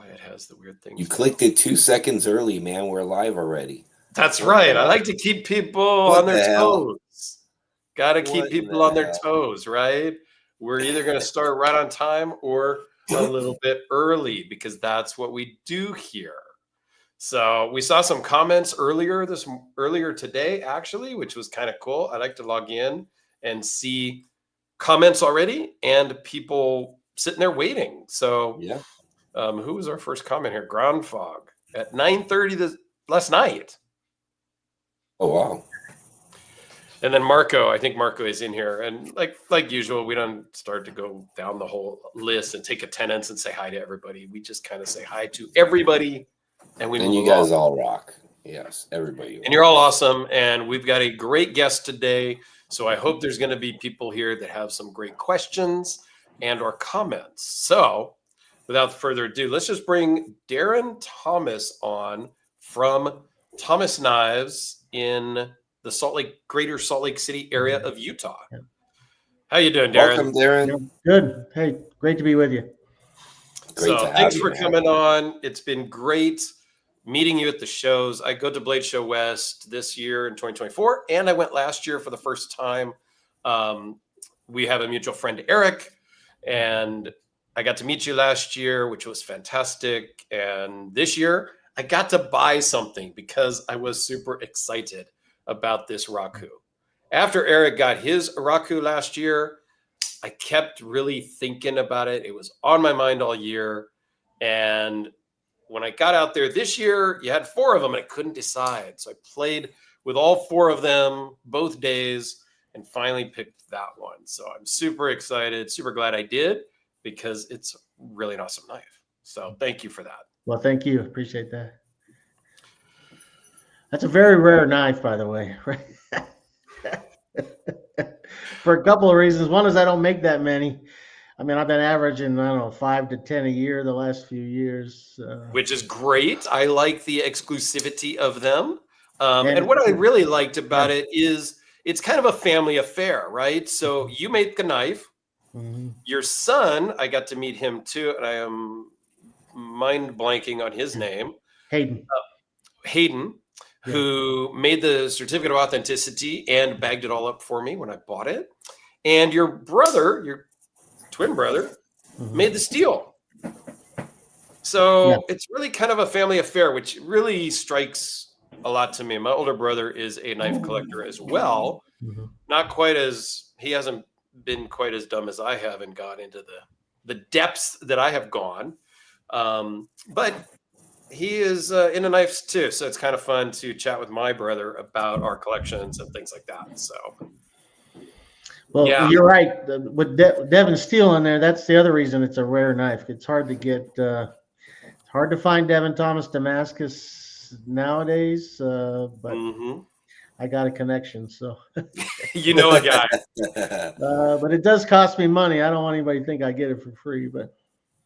why it has the weird thing. You clicked it 2 seconds early, man. We're live already. That's right. I like to keep people on their toes. Got to keep people on their toes, right? We're either going to start right on time or a little bit early because that's what we do here. So we saw some comments earlier today, actually, which was kind of cool. I like to log in and see comments already and people sitting there waiting. So yeah, who was our first comment here? Ground fog at 9:30 last night. Oh wow. And then Marco, I think Marco is in here. And like usual, we don't start to go down the whole list and take attendance and say hi to everybody. We just kind of say hi to everybody. And you guys all rock. Yes, everybody. And you're all awesome. And we've got a great guest today. So I hope there's going to be people here that have some great questions and or comments. So without further ado, let's just bring Darrin Thomas on from Thomas Knives in the greater Salt Lake City area of Utah. How you doing, Darrin? Welcome, Darrin. Good. Hey, great to be with you. Thanks for coming on. It's been great meeting you at the shows. I go to Blade Show West this year in 2024, and I went last year for the first time. We have a mutual friend, Eric, and I got to meet you last year, which was fantastic. And this year, I got to buy something because I was super excited about this Raku. After Eric got his Raku last year, I kept really thinking about it. It was on my mind all year. And when I got out there this year, you had 4 of them and I couldn't decide. So I played with all 4 of them both days and finally picked that one. So I'm super excited, super glad I did because it's really an awesome knife. So thank you for that. Well, thank you. Appreciate that. That's a very rare knife, by the way. For a couple of reasons. One is I don't make that many. I mean, I've been averaging, 5 to 10 a year the last few years. Which is great. I like the exclusivity of them. And what I really liked about it is it's kind of a family affair, right? So you make the knife. Mm-hmm. Your son, I got to meet him too, and I am mind blanking on his name. Hayden. Who made the certificate of authenticity and bagged it all up for me when I bought it. And your brother, your twin brother, made the steel. So it's really kind of a family affair, which really strikes a lot to me. My older brother is a knife collector as well. Not quite as, he hasn't been quite as dumb as I have and got into the depths that I have gone. But he is into knives too. So it's kind of fun to chat with my brother about our collections and things like that. So. Well, you're right. With Devon Steel in there, that's the other reason it's a rare knife. It's hard to get, it's hard to find Devon Thomas Damascus nowadays, but I got a connection, so. You know a guy. But it does cost me money. I don't want anybody to think I get it for free, but.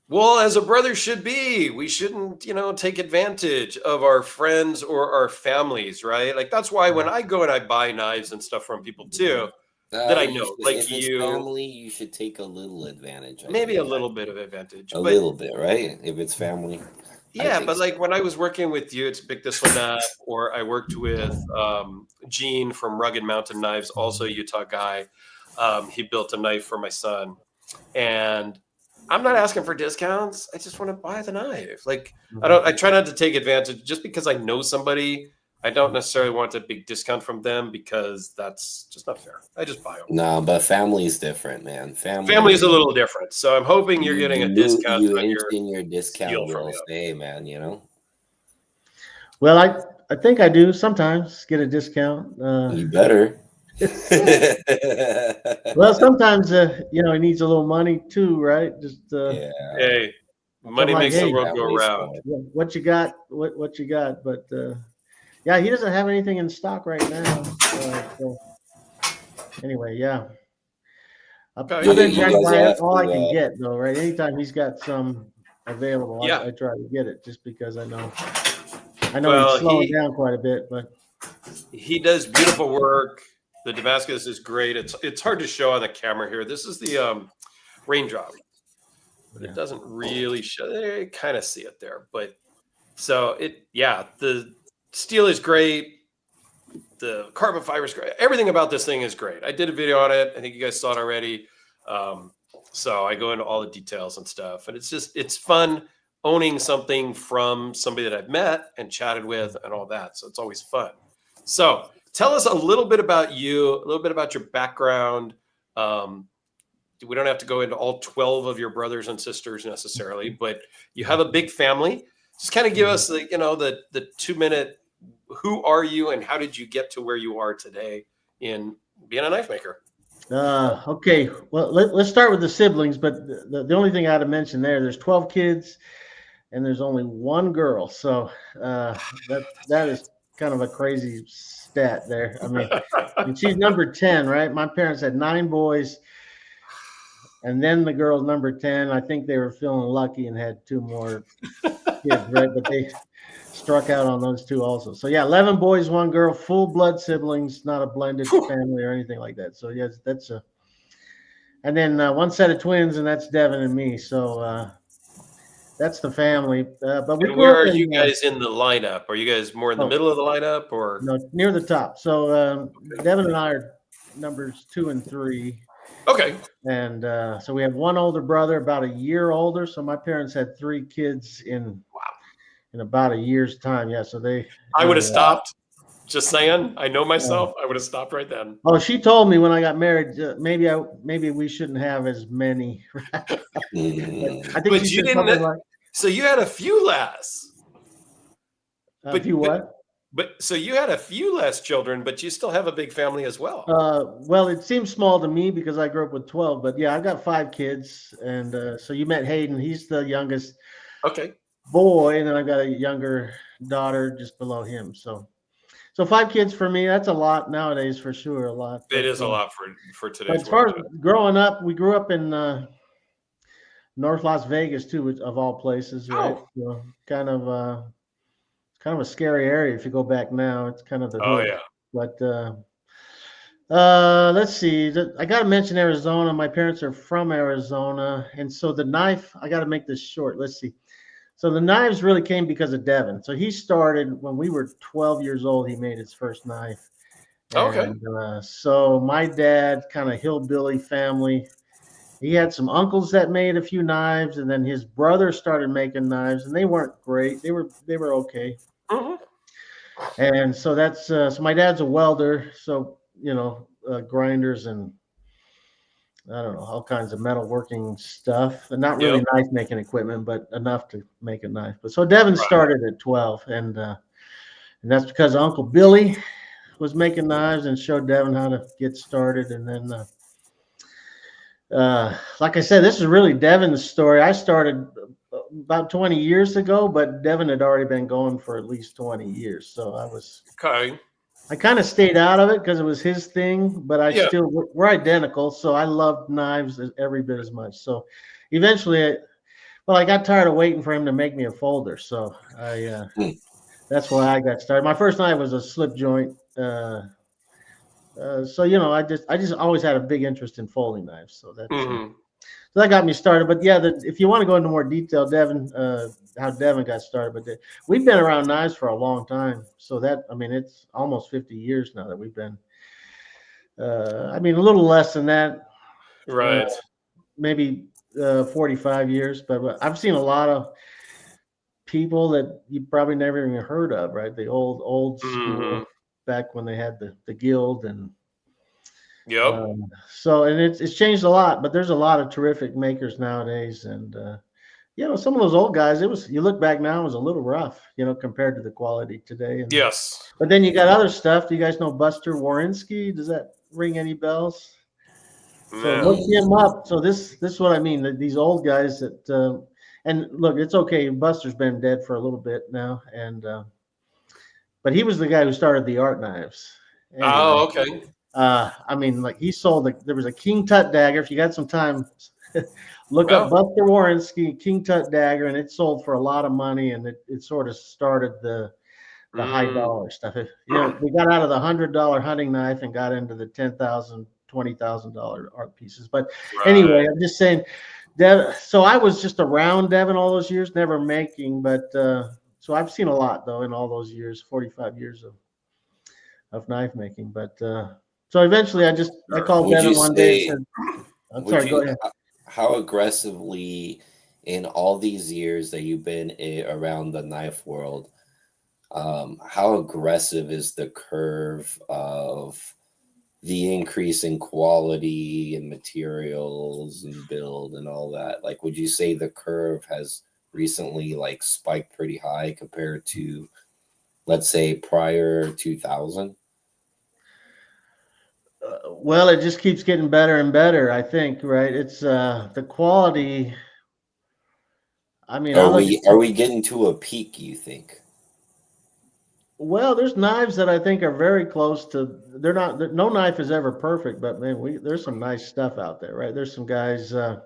Well, as a brother should be, we shouldn't, take advantage of our friends or our families, right? Like that's why when I go and I buy knives and stuff from people too, that I know, like if it's family, you should take a little advantage. Maybe a little bit of advantage. A little bit, right? If it's family. Yeah, but like when I was working with you to pick this one up, or I worked with Gene from Rugged Mountain Knives, also a Utah guy. He built a knife for my son, and I'm not asking for discounts. I just want to buy the knife. Like I try not to take advantage just because I know somebody. I don't necessarily want a big discount from them because that's just not fair. I just buy them. No, but family is different, man. Family is a little different. So I'm hoping you're getting a discount. In your discount will stay, man, Well, I think I do sometimes get a discount. You better. Well, sometimes it needs a little money too, right? Just hey, money makes the world go round. What you got? What you got? But yeah, he doesn't have anything in stock right now. So anyway, yeah. I've been trying to buy all I can get though, right? Anytime he's got some available, I try to get it just because I know he's slowing down quite a bit, but he does beautiful work. The Damascus is great. It's hard to show on the camera here. This is the raindrop. but it doesn't really show. You kind of see it there, but so the steel is great. The carbon fiber is great. Everything about this thing is great. I did a video on it. I think you guys saw it already. So I go into all the details and stuff, and it's fun owning something from somebody that I've met and chatted with and all that. So it's always fun. So tell us a little bit about you, a little bit about your background. We don't have to go into all 12 of your brothers and sisters necessarily, but you have a big family. Just kind of give us the 2-minute, who are you and how did you get to where you are today in being a knife maker? Okay. Well, let's start with the siblings, but the only thing I had to mention there's 12 kids and there's only one girl. So that is kind of a crazy stat there. I mean, and she's number 10, right? My parents had 9 boys. And then the girl's number 10. I think they were feeling lucky and had 2 more kids, right? But they struck out on those 2 also. So, 11 boys, 1 girl, full blood siblings, not a blended family or anything like that. So, yes, that's and then 1 set of twins, and that's Devin and me. So, that's the family. But where are you guys in the lineup? Are you guys more in the middle of the lineup or? No, near the top. So, Devin and I are numbers 2 and 3. Okay. And so we have 1 older brother, about a year older. So my parents had 3 kids in about a year's time. Yeah. So I would have stopped. Just saying. I know myself. I would have stopped right then. Oh, she told me when I got married, maybe we shouldn't have as many. I think but you didn't. So you had a few less. A few what? But so you had a few less children, but you still have a big family as well. Well, it seems small to me because I grew up with 12, but yeah, I've got 5 kids. And so you met Hayden. He's the youngest boy. And then I've got a younger daughter just below him. So 5 kids for me, that's a lot nowadays for sure. A lot. It is a lot for today's as far as growing up, we grew up in North Las Vegas too, of all places, right? So kind of a scary area if you go back now. It's kind of the hood. But let's see. I got to mention Arizona. My parents are from Arizona, and so the knife. I got to make this short. Let's see. So the knives really came because of Devin. So he started when we were 12 years old. He made his first knife. And, so my dad, kind of hillbilly family. He had some uncles that made a few knives, and then his brother started making knives, and they weren't great. They were okay. And so that's so my dad's a welder, so grinders and I don't know, all kinds of metalworking stuff, and not really knife making equipment, but enough to make a knife. But so Devin started at 12, and that's because Uncle Billy was making knives and showed Devin how to get started. And then like I said, this is really Devin's story. I started about 20 years ago, but Devin had already been going for at least 20 years. So I kind of stayed out of it because it was his thing, but we're identical. So I loved knives every bit as much. So eventually, I got tired of waiting for him to make me a folder. So that's why I got started. My first knife was a slip joint. So I just always had a big interest in folding knives. So so that got me started. But if you want to go into more detail, Devin, how Devin got started, but we've been around knives for a long time. So it's almost 50 years now that we've been. A little less than that, right? Maybe 45 years. But I've seen a lot of people that you probably never even heard of, right? The old school, back when they had the guild and. So it's changed a lot, but there's a lot of terrific makers nowadays, and some of those old guys, you look back now, it was a little rough, compared to the quality today. And, but then you got other stuff. Do you guys know Buster Warinsky? Does that ring any bells? So look him up. So this is what I mean. These old guys that and look, it's okay. Buster's been dead for a little bit now, and but he was the guy who started the art knives. Anyway. Oh, okay. He sold there was a King Tut dagger. If you got some time, look up Buster Warinsky King Tut dagger, and it sold for a lot of money, and it sort of started the high dollar stuff. We got out of the $100 hunting knife and got into the $10,000, $20,000 art pieces. But anyway, I'm just saying, So I was just around Devin all those years, never making, but so I've seen a lot though in all those years, 45 years of knife making. But so eventually I called Devin one day and said, I'm sorry, go ahead. How aggressively in all these years that you've been around the knife world, how aggressive is the curve of the increase in quality and materials and build and all that? Like, would you say the curve has recently like spiked pretty high compared to, let's say, prior 2000? Well, it just keeps getting better and better, I think, right? It's the quality. I mean, are we getting to a peak, you think? Well, there's knives that I think are very close to. They're not. No knife is ever perfect, but man, there's some nice stuff out there, right? There's some guys. I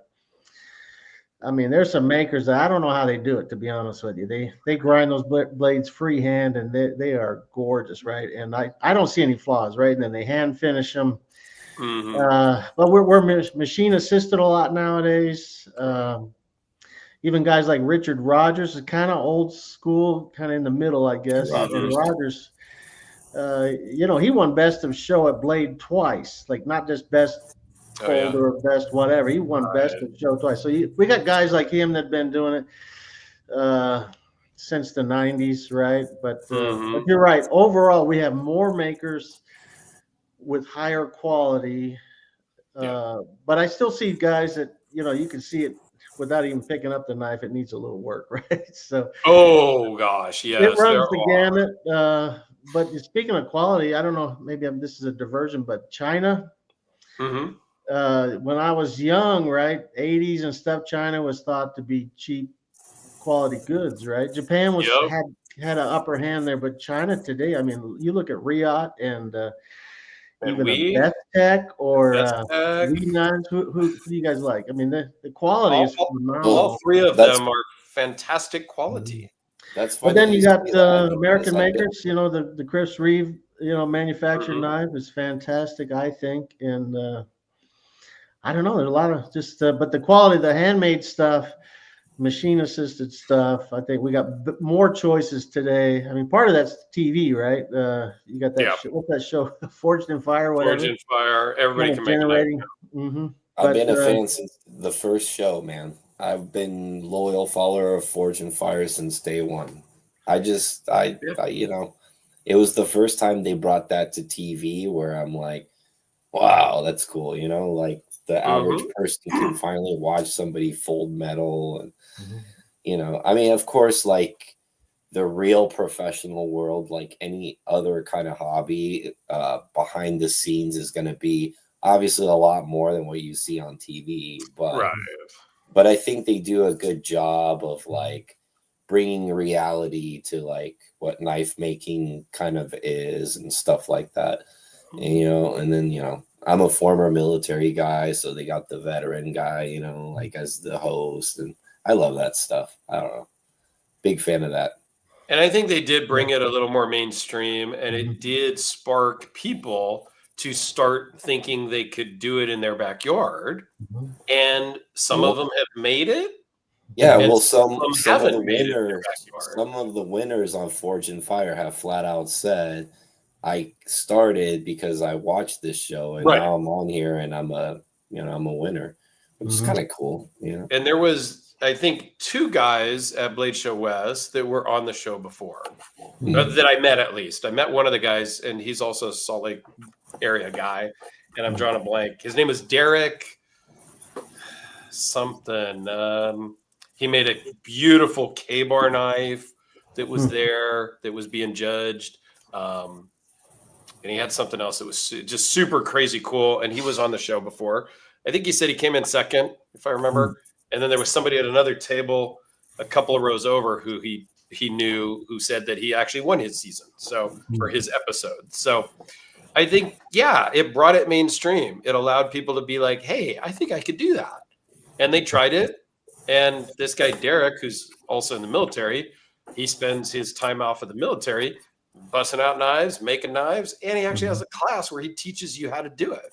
mean, there's some makers that I don't know how they do it. To be honest with you, they grind those blades freehand, and they are gorgeous, right? And I don't see any flaws, right? And then they hand finish them. Mm-hmm. But we're machine assisted a lot nowadays. Even guys like Richard Rogers is kind of old school, kind of in the middle, I guess. And Rogers, he won best of show at Blade twice, like not just best folder or best whatever. He won best of show twice. So we got guys like him that have been doing it since the 90s, right? But you're right. Overall, we have more makers with higher quality. But I still see guys that, you can see it without even picking up the knife. It needs a little work, right? So, oh gosh, yes, it runs the gamut. But speaking of quality, I don't know, maybe this is a diversion, but China, when I was young, right, 80s and stuff, China was thought to be cheap quality goods, right? Japan had an upper hand there, but China today, I mean, you look at Riot and even a Best Tech or Lead Nines. Who do you guys like? I mean, the quality is phenomenal. All three of them are fantastic quality. That's funny. But then you got American makers. The Chris Reeve, manufactured knife is fantastic, I think. And I don't know. There's a lot of just, but the quality, the handmade stuff, machine assisted stuff. I think we got more choices today. I mean, part of that's TV, right? You got that. What's that show? Forged in Fire, whatever. Forged in Fire. Everybody can generating. I've been a fan since the first show, man. I've been loyal follower of Forged in Fire since day one. I it was the first time they brought that to TV where I'm like, wow, that's cool. Like the average person can finally watch somebody fold metal and I mean, of course, like the real professional world, like any other kind of hobby, behind the scenes is going to be obviously a lot more than what you see on TV, but I think they do a good job of like bringing reality to like what knife making kind of is and stuff like that. And then, I'm a former military guy, so they got the veteran guy, like as the host, and I love that stuff. I don't know. Big fan of that. And I think they did bring it a little more mainstream, and it did spark people to start thinking they could do it in their backyard. And some of them have made it. Yeah, well, some of the winners on Forged in Fire have flat out said, I started because I watched this show, and now I'm on here, and I'm a winner, which is kind of cool, And there was, I think, 2 guys at Blade Show West that were on the show before, that I met at least. I met one of the guys, and he's also a Salt Lake area guy, and I'm drawing a blank. His name is Dirk something. He made a beautiful K-bar knife that was there, that was being judged. And he had something else that was just super crazy cool. And he was on the show before. I think he said he came in second, if I remember. And then there was somebody at another table, a couple of rows over, who he knew, who said that he actually won his season. So for his episode. So I think, it brought it mainstream. It allowed people to be like, hey, I think I could do that. And they tried it. And this guy, Derek, who's also in the military, he spends his time off of the military busting out knives, making knives, and he actually has a class where he teaches you how to do it.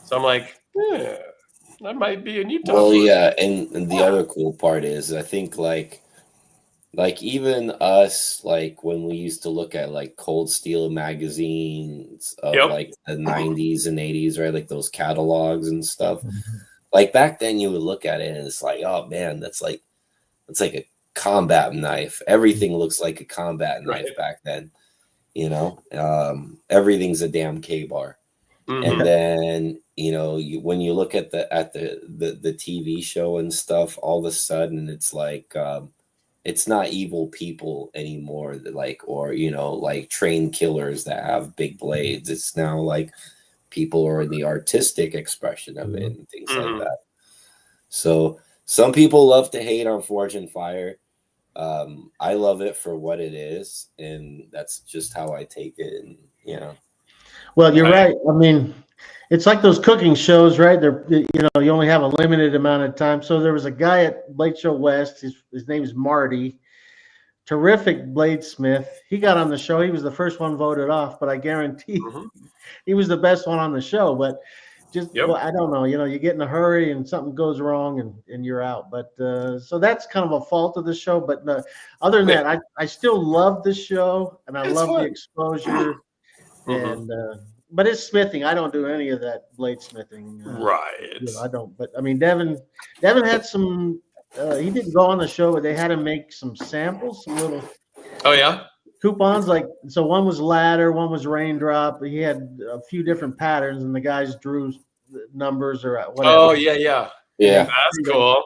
So I'm like, That might be a new top. Well, yeah, and the other cool part is I think like even us, like when we used to look at like Cold Steel magazines of like the 90s and 80s, right? Like those catalogs and stuff. Like back then you would look at it and it's like, oh man, that's like a combat knife. Everything looks like a combat knife back then, you know. Everything's a damn K-bar. And then, you know, when you look at the TV show and stuff, all of a sudden it's like it's not evil people anymore, like, or, you know, like trained killers that have big blades. It's now like people are in the artistic expression of it and things like that. So some people love to hate on Forge and Fire. I love it for what it is, and that's just how I take it. And you know, well, you're right. I mean, it's like those cooking shows, right? They're, you know, you only have a limited amount of time. So there was a guy at Blade Show West. His name is Marty. Terrific bladesmith. He got on the show. He was the first one voted off, but I guarantee he was the best one on the show. But just, well, I don't know, you know, you get in a hurry and something goes wrong and you're out. But so that's kind of a fault of the show. But other than that, I still love the show and I love the exposure. And but it's smithing. I don't do any of that bladesmithing. You know, I don't. But I mean, Devin had some. He didn't go on the show, but they had him make some samples, some little. Oh yeah. Coupons, like, so one was ladder, one was raindrop. He had a few different patterns, and the guys drew numbers or whatever. Oh yeah. That's cool.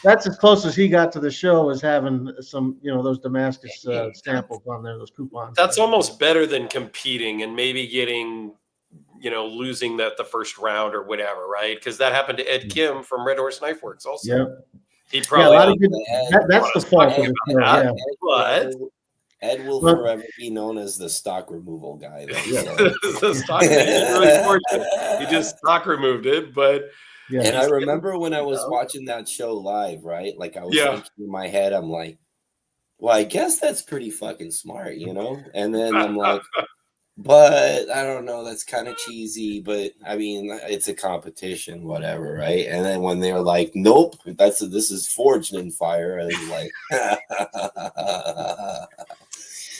That's as close as he got to the show, as having some, you know, those Damascus samples on there, those coupons. That's almost better than competing and maybe getting, you know, losing the first round or whatever, right? Because that happened to Ed Kim from Red Horse Knife Works also. Yeah. He probably that's the fault of the show. But Ed will forever be known as the stock removal guy. The stock, really fortunate. He just stock removed it, but and I remember when I was watching that show live, right? Like I was thinking in my head, I'm like, well, I guess that's pretty fucking smart, you know? And then I'm like, but I don't know, that's kind of cheesy, but I mean, it's a competition, whatever, right? And then when they're like, nope, this is Forged in Fire, and I'm like,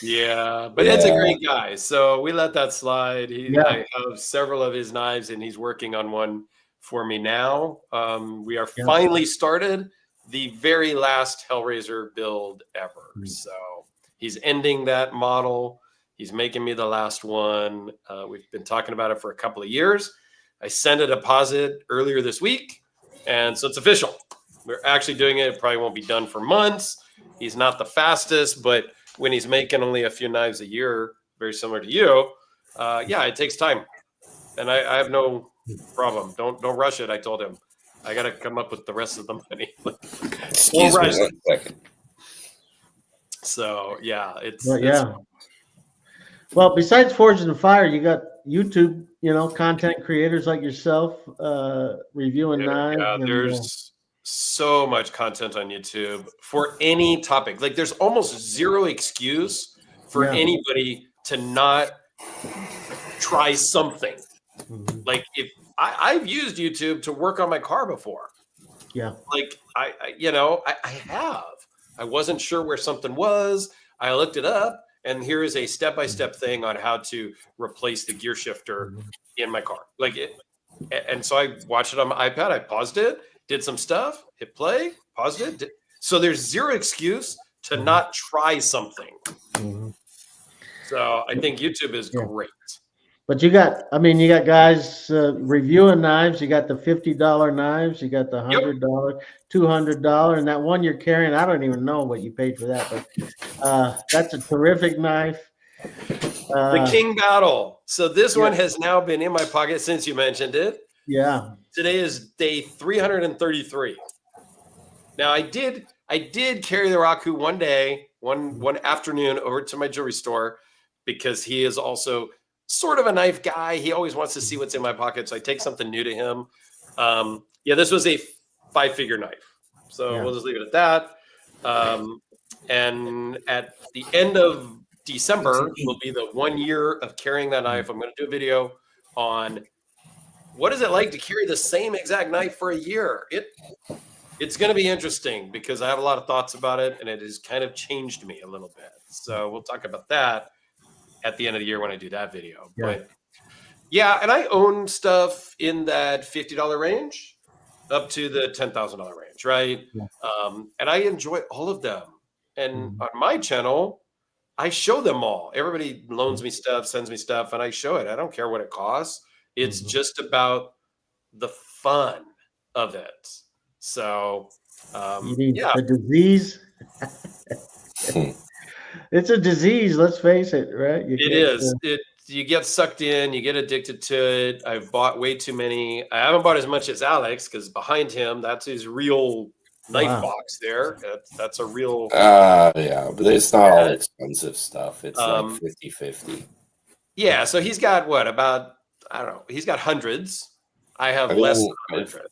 yeah, but Ed's a great guy, so we let that slide. I have several of his knives, and he's working on one for me now. We are finally started the very last Hellraiser build ever, so he's ending that model. He's making me the last one. We've been talking about it for a couple of years. I sent a deposit earlier this week, and so it's official. We're actually doing it. It probably won't be done for months. He's not the fastest, but when he's making only a few knives a year, very similar to you, it takes time. And I have no problem. Don't rush it. I told him I got to come up with the rest of the money. Excuse me 1 second. So it's well, besides Forged in Fire, you got YouTube, you know, content creators like yourself reviewing knives. Yeah, there's so much content on YouTube for any topic. Like there's almost zero excuse for anybody to not try something. Like if I've used YouTube to work on my car before. Yeah. Like I have. I wasn't sure where something was. I looked it up. And here is a step-by-step thing on how to replace the gear shifter in my car. And so I watched it on my iPad. I paused it, did some stuff, hit play, paused it. So there's zero excuse to not try something. So I think YouTube is great. But you got guys reviewing knives. You got the $50 knives. You got the $100, $200, and that one you're carrying. I don't even know what you paid for that, but that's a terrific knife. The King Battle. So this one has now been in my pocket since you mentioned it. Yeah. Today is day 333. Now I did carry the Raku one day, one afternoon over to my jewelry store because he is also sort of a knife guy. He always wants to see what's in my pocket, so I take something new to him. This was a 5-figure knife, so we'll just leave it at that. And at the end of December will be the 1 year of carrying that knife. I'm going to do a video on what is it like to carry the same exact knife for a year? It's going to be interesting because I have a lot of thoughts about it, and it has kind of changed me a little bit. So we'll talk about that at the end of the year when I do that video. Yeah. But yeah, and I own stuff in that $50 range up to the $10,000 range, right? Yeah. And I enjoy all of them. And on my channel, I show them all. Everybody loans me stuff, sends me stuff, and I show it. I don't care what it costs. It's just about the fun of it. So, you need a disease. It's a disease. Let's face it, right? You get sucked in, you get addicted to it. I've bought way too many. I haven't bought as much as Alex because behind him, that's his real knife box there. That's a real. Yeah, but it's not all expensive stuff. It's like 50-50. Yeah, so he's got what about? I don't know. He's got hundreds. I have less than 100.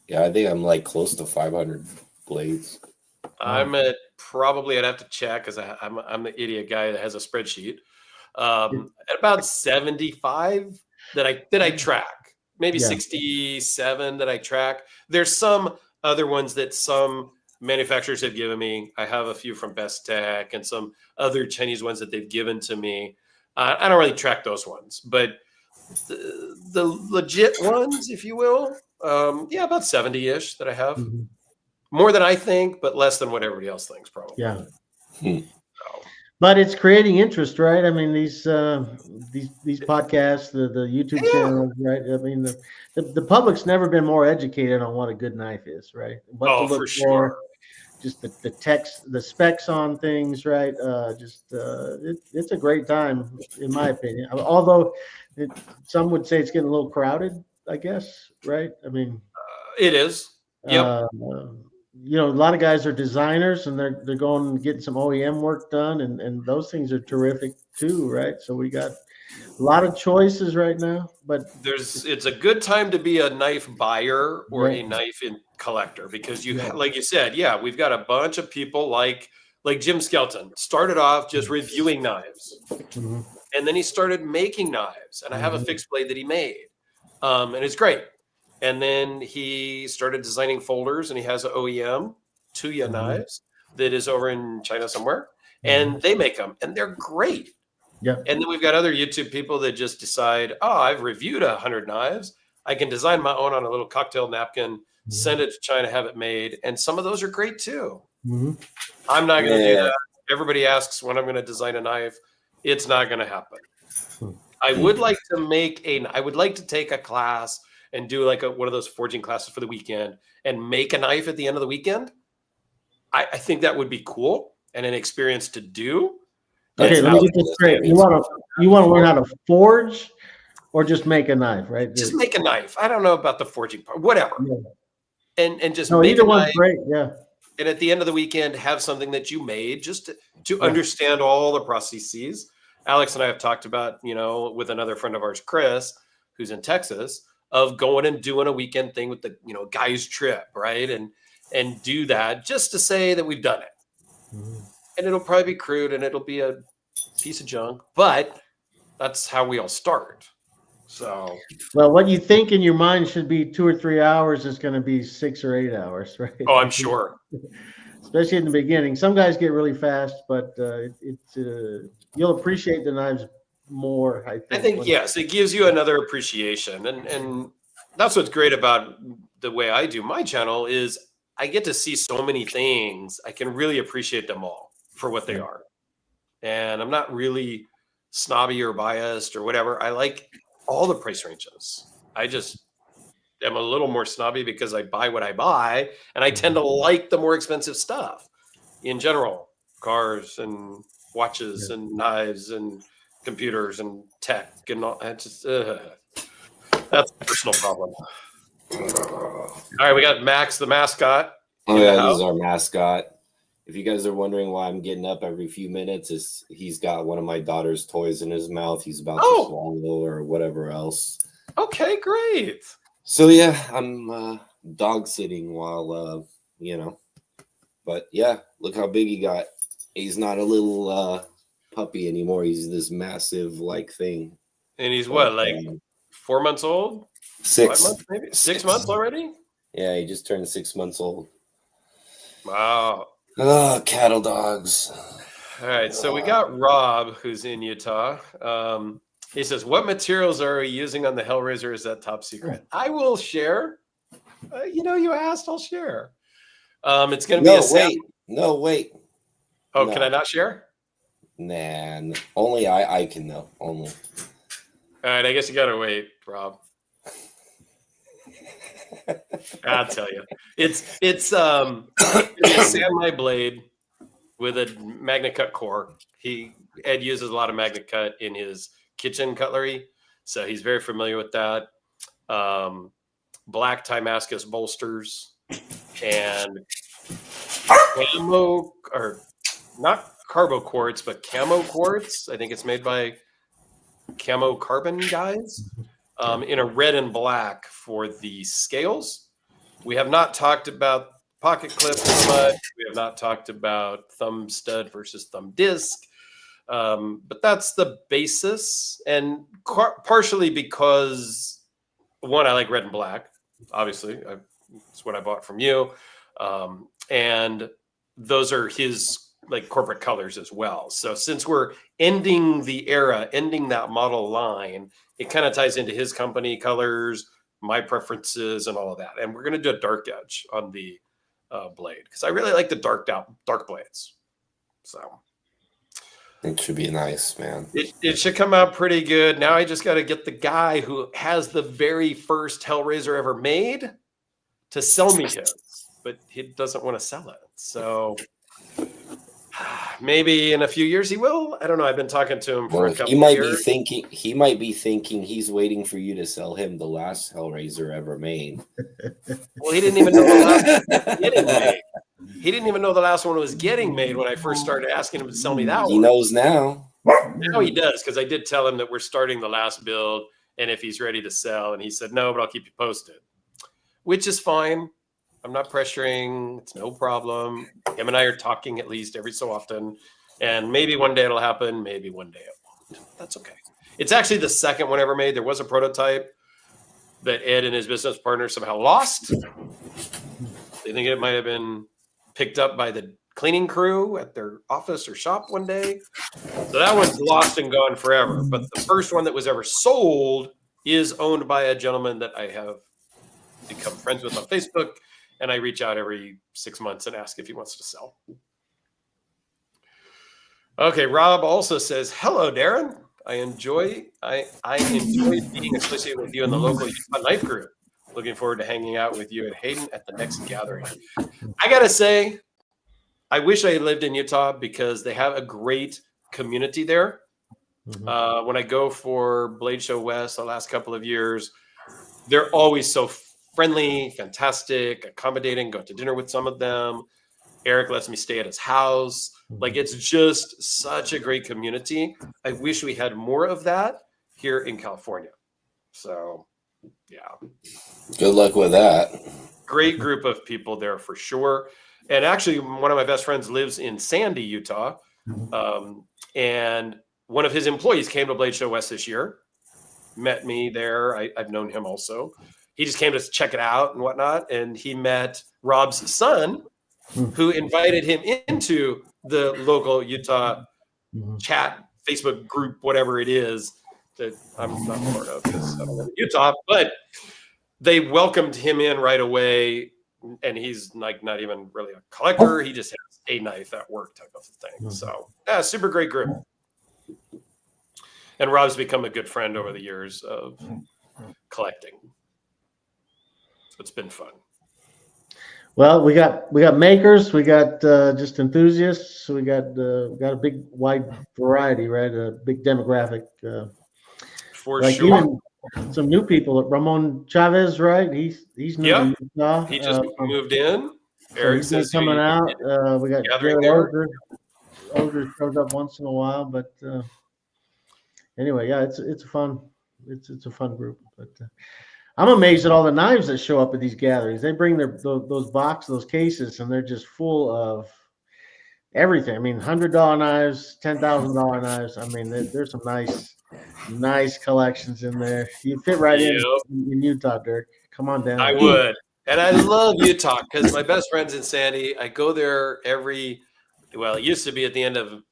Yeah, I think I'm like close to 500 blades. I'm at probably. I'd have to check because I'm the idiot guy that has a spreadsheet. At about 75 that I track, maybe 67 that I track. There's some other ones that some manufacturers have given me. I have a few from Best Tech and some other Chinese ones that they've given to me. I don't really track those ones, but the legit ones, if you will, about 70-ish that I have. More than I think, but less than what everybody else thinks, probably. Yeah. But it's creating interest, right? I mean, these podcasts, the YouTube channels, right? I mean, the public's never been more educated on what a good knife is, right? What to look for, sure. Just the text, the specs on things, right? It's a great time, in my opinion. Although some would say it's getting a little crowded, I guess, right? I mean, it is. Yep. A lot of guys are designers and they're going and getting some OEM work done, and those things are terrific too, right? So we got a lot of choices right now, but it's a good time to be a knife buyer or a knife collector because like you said, we've got a bunch of people like Jim Skelton started off just reviewing knives, and then he started making knives, and I have a fixed blade that he made, and it's great. And then he started designing folders, and he has an OEM, Tuya knives, that is over in China somewhere, and they make them, and they're great. Yeah. And then we've got other YouTube people that just decide, I've reviewed 100 knives. I can design my own on a little cocktail napkin, send it to China, have it made, and some of those are great too. I'm not going to do that. Everybody asks when I'm going to design a knife. It's not going to happen. I would like to take a class and do like one of those forging classes for the weekend and make a knife at the end of the weekend. I think that would be cool and an experience to do. Okay, let me get this straight. You want to learn how to forge or just make a knife, right? Just make a knife. I don't know about the forging part, whatever. Yeah. And just make either a knife. Great, yeah. And at the end of the weekend, have something that you made just to understand all the processes. Alex and I have talked about, with another friend of ours, Chris, who's in Texas, of going and doing a weekend thing with the, guys trip, right? And do that just to say that we've done it. And it'll probably be crude and it'll be a piece of junk, but that's how we all start. So, well, what you think in your mind should be 2 or 3 hours is going to be 6 or 8 hours, right? Oh, I'm sure. Especially in the beginning. Some guys get really fast, but you'll appreciate the knives more, I think. Yes, it gives you another appreciation. And that's what's great about the way I do my channel is I get to see so many things. I can really appreciate them all for what they are. And I'm not really snobby or biased or whatever. I like all the price ranges. I just am a little more snobby because I buy what I buy, and I tend to like the more expensive stuff in general, cars and watches and knives and computers and tech and all that. Just that's a personal problem. All right, we got Max the mascot. Oh yeah, this is our mascot. If you guys are wondering why I'm getting up every few minutes, he's got one of my daughter's toys in his mouth. He's about to swallow or whatever else. Okay, great. So yeah, I'm dog sitting while but yeah, look how big he got. He's not a little puppy anymore. He's this massive thing. And he's what, like 4 months old? 6 5 months, maybe 6 months already. Yeah, he just turned 6 months old. Wow. Oh, cattle dogs. All right, so we got Rob, who's in Utah. He says, "What materials are we using on the Hellraiser? Is that top secret?" I will share. You asked. I'll share. It's going to be No, wait. Oh, no. Can I not share? Nah, only I can know. Only. All right, I guess you got to wait, Rob. I'll tell you. It's a samurai blade with a magnet cut core. Ed uses a lot of magnet cut in his kitchen cutlery, so he's very familiar with that. Black Timascus bolsters and camo, or not carbo quartz, but camo quartz. I think it's made by Camo Carbon guys, in a red and black for the scales. We have not talked about pocket clip as much. We have not talked about thumb stud versus thumb disc. But that's the basis, and partially because, one, I like red and black. Obviously, it's what I bought from you, and those are his like corporate colors as well. So since we're ending the era, ending that model line, it kind of ties into his company colors, my preferences, and all of that. And we're going to do a dark edge on the blade because I really like the dark blades. So it should be nice, man. It should come out pretty good. Now I just got to get the guy who has the very first Hellraiser ever made to sell me his, but he doesn't want to sell it. So maybe in a few years he will. I don't know. I've been talking to him for a couple of years. He might be thinking he's waiting for you to sell him the last Hellraiser ever made. Well, he didn't even know the last one was getting made. He didn't even know the last one was getting made when I first started asking him to sell me that one. He knows now. Now he does, because I did tell him that we're starting the last build and if he's ready to sell. And he said, no, but I'll keep you posted, which is fine. I'm not pressuring. It's no problem. Him and I are talking at least every so often. And maybe one day it'll happen. Maybe one day it won't. That's okay. It's actually the second one ever made. There was a prototype that Ed and his business partner somehow lost. They think it might have been picked up by the cleaning crew at their office or shop one day. So that one's lost and gone forever. But the first one that was ever sold is owned by a gentleman that I have become friends with on Facebook. And I reach out every 6 months and ask if he wants to sell. Okay, Rob also says, hello, Darrin. I enjoy being associated with you in the local Utah Knife Group. Looking forward to hanging out with you at Hayden at the next gathering. I got to say, I wish I lived in Utah because they have a great community there. Mm-hmm. When I go for Blade Show West the last couple of years, they're always so friendly, fantastic, accommodating, go to dinner with some of them. Eric lets me stay at his house. Like, it's just such a great community. I wish we had more of that here in California. So, yeah. Good luck with that. Great group of people there for sure. And actually, one of my best friends lives in Sandy, Utah. And one of his employees came to Blade Show West this year, met me there. I've known him also. He just came to check it out and whatnot. And he met Rob's son, who invited him into the local Utah chat, Facebook group, whatever it is that I'm not part of because I don't live in Utah. But they welcomed him in right away. And he's like not even really a collector. He just has a knife at work type of thing. So, yeah, super great group. And Rob's become a good friend over the years of collecting. So it's been fun. Well, we got makers, we got just enthusiasts, so we got a big wide variety, right? A big demographic. For like sure. Even some new people. Ramon Chavez, right? He's new to Utah. He just moved in. Eric says coming out. We got Jared Ogre. Ogre shows up once in a while, but anyway, yeah, it's a fun group. But I'm amazed at all the knives that show up at these gatherings. They bring those cases, and they're just full of everything. I mean, $100 knives, $10,000 knives. I mean, there's some nice Nice collections in there. You fit right in Utah, Dirk. Come on down. I would. And I love Utah because my best friend's in Sandy. I go there it used to be at the end of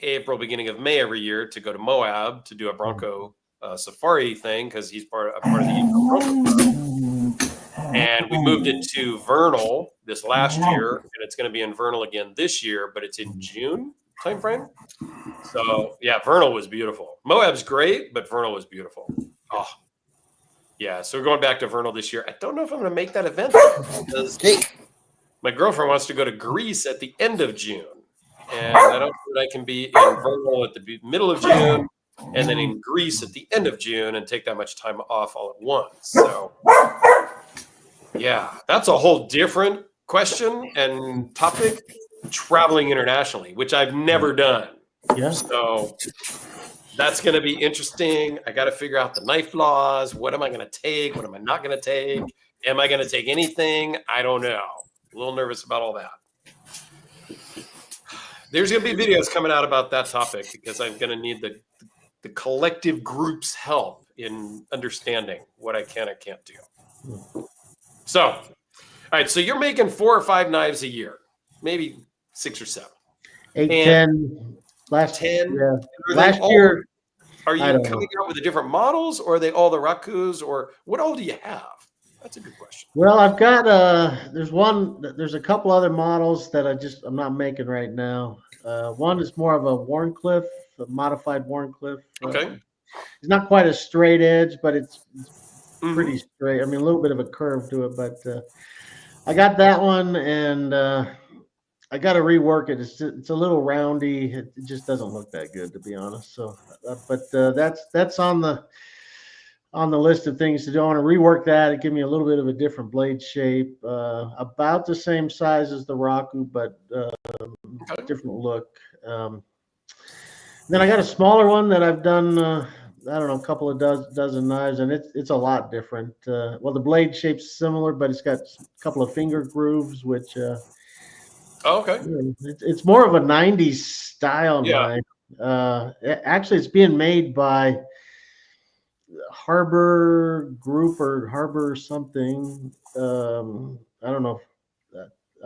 April, beginning of May every year to go to Moab to do a Bronco safari thing because he's part of the Utah Bronco Club. And we moved it to Vernal this last year, and it's going to be in Vernal again this year, but it's in June timeframe. So yeah, Vernal was beautiful. Moab's great, but Vernal was beautiful. Oh, yeah. So we're going back to Vernal this year. I don't know if I'm going to make that event because my girlfriend wants to go to Greece at the end of June, and I don't know that I can be in Vernal at the middle of June and then in Greece at the end of June and take that much time off all at once. So yeah, that's a whole different question and topic. Traveling internationally, which I've never done. Yeah. So that's going to be interesting. I got to figure out the knife laws. What am I going to take? What am I not going to take? Am I going to take anything? I don't know. A little nervous about all that. There's going to be videos coming out about that topic because I'm going to need the collective group's help in understanding what I can and can't do. So, all right. So you're making 4 or 5 knives a year, maybe 6 or 7. 8, 10. Last 10. Yeah. Last year. Are you coming out with the different models, or are they all the Rakus, or what all do you have? That's a good question. Well, I've got there's a couple other models that I'm not making right now. One is more of a Warncliffe, a modified Warncliffe. Okay. It's not quite a straight edge, but it's pretty straight. I mean, a little bit of a curve to it, but I got that one, and I got to rework it. It's a little roundy. It just doesn't look that good, to be honest. So, but that's on the list of things to do. I want to rework that. It give me a little bit of a different blade shape, about the same size as the Raku, but different look. Then I got a smaller one that I've done. I don't know, a couple of dozen knives, and it's a lot different. Well, the blade shape's similar, but it's got a couple of finger grooves, which okay. It's more of a 90s style knife. Actually, it's being made by Harbor Group or Harbor something. I don't know.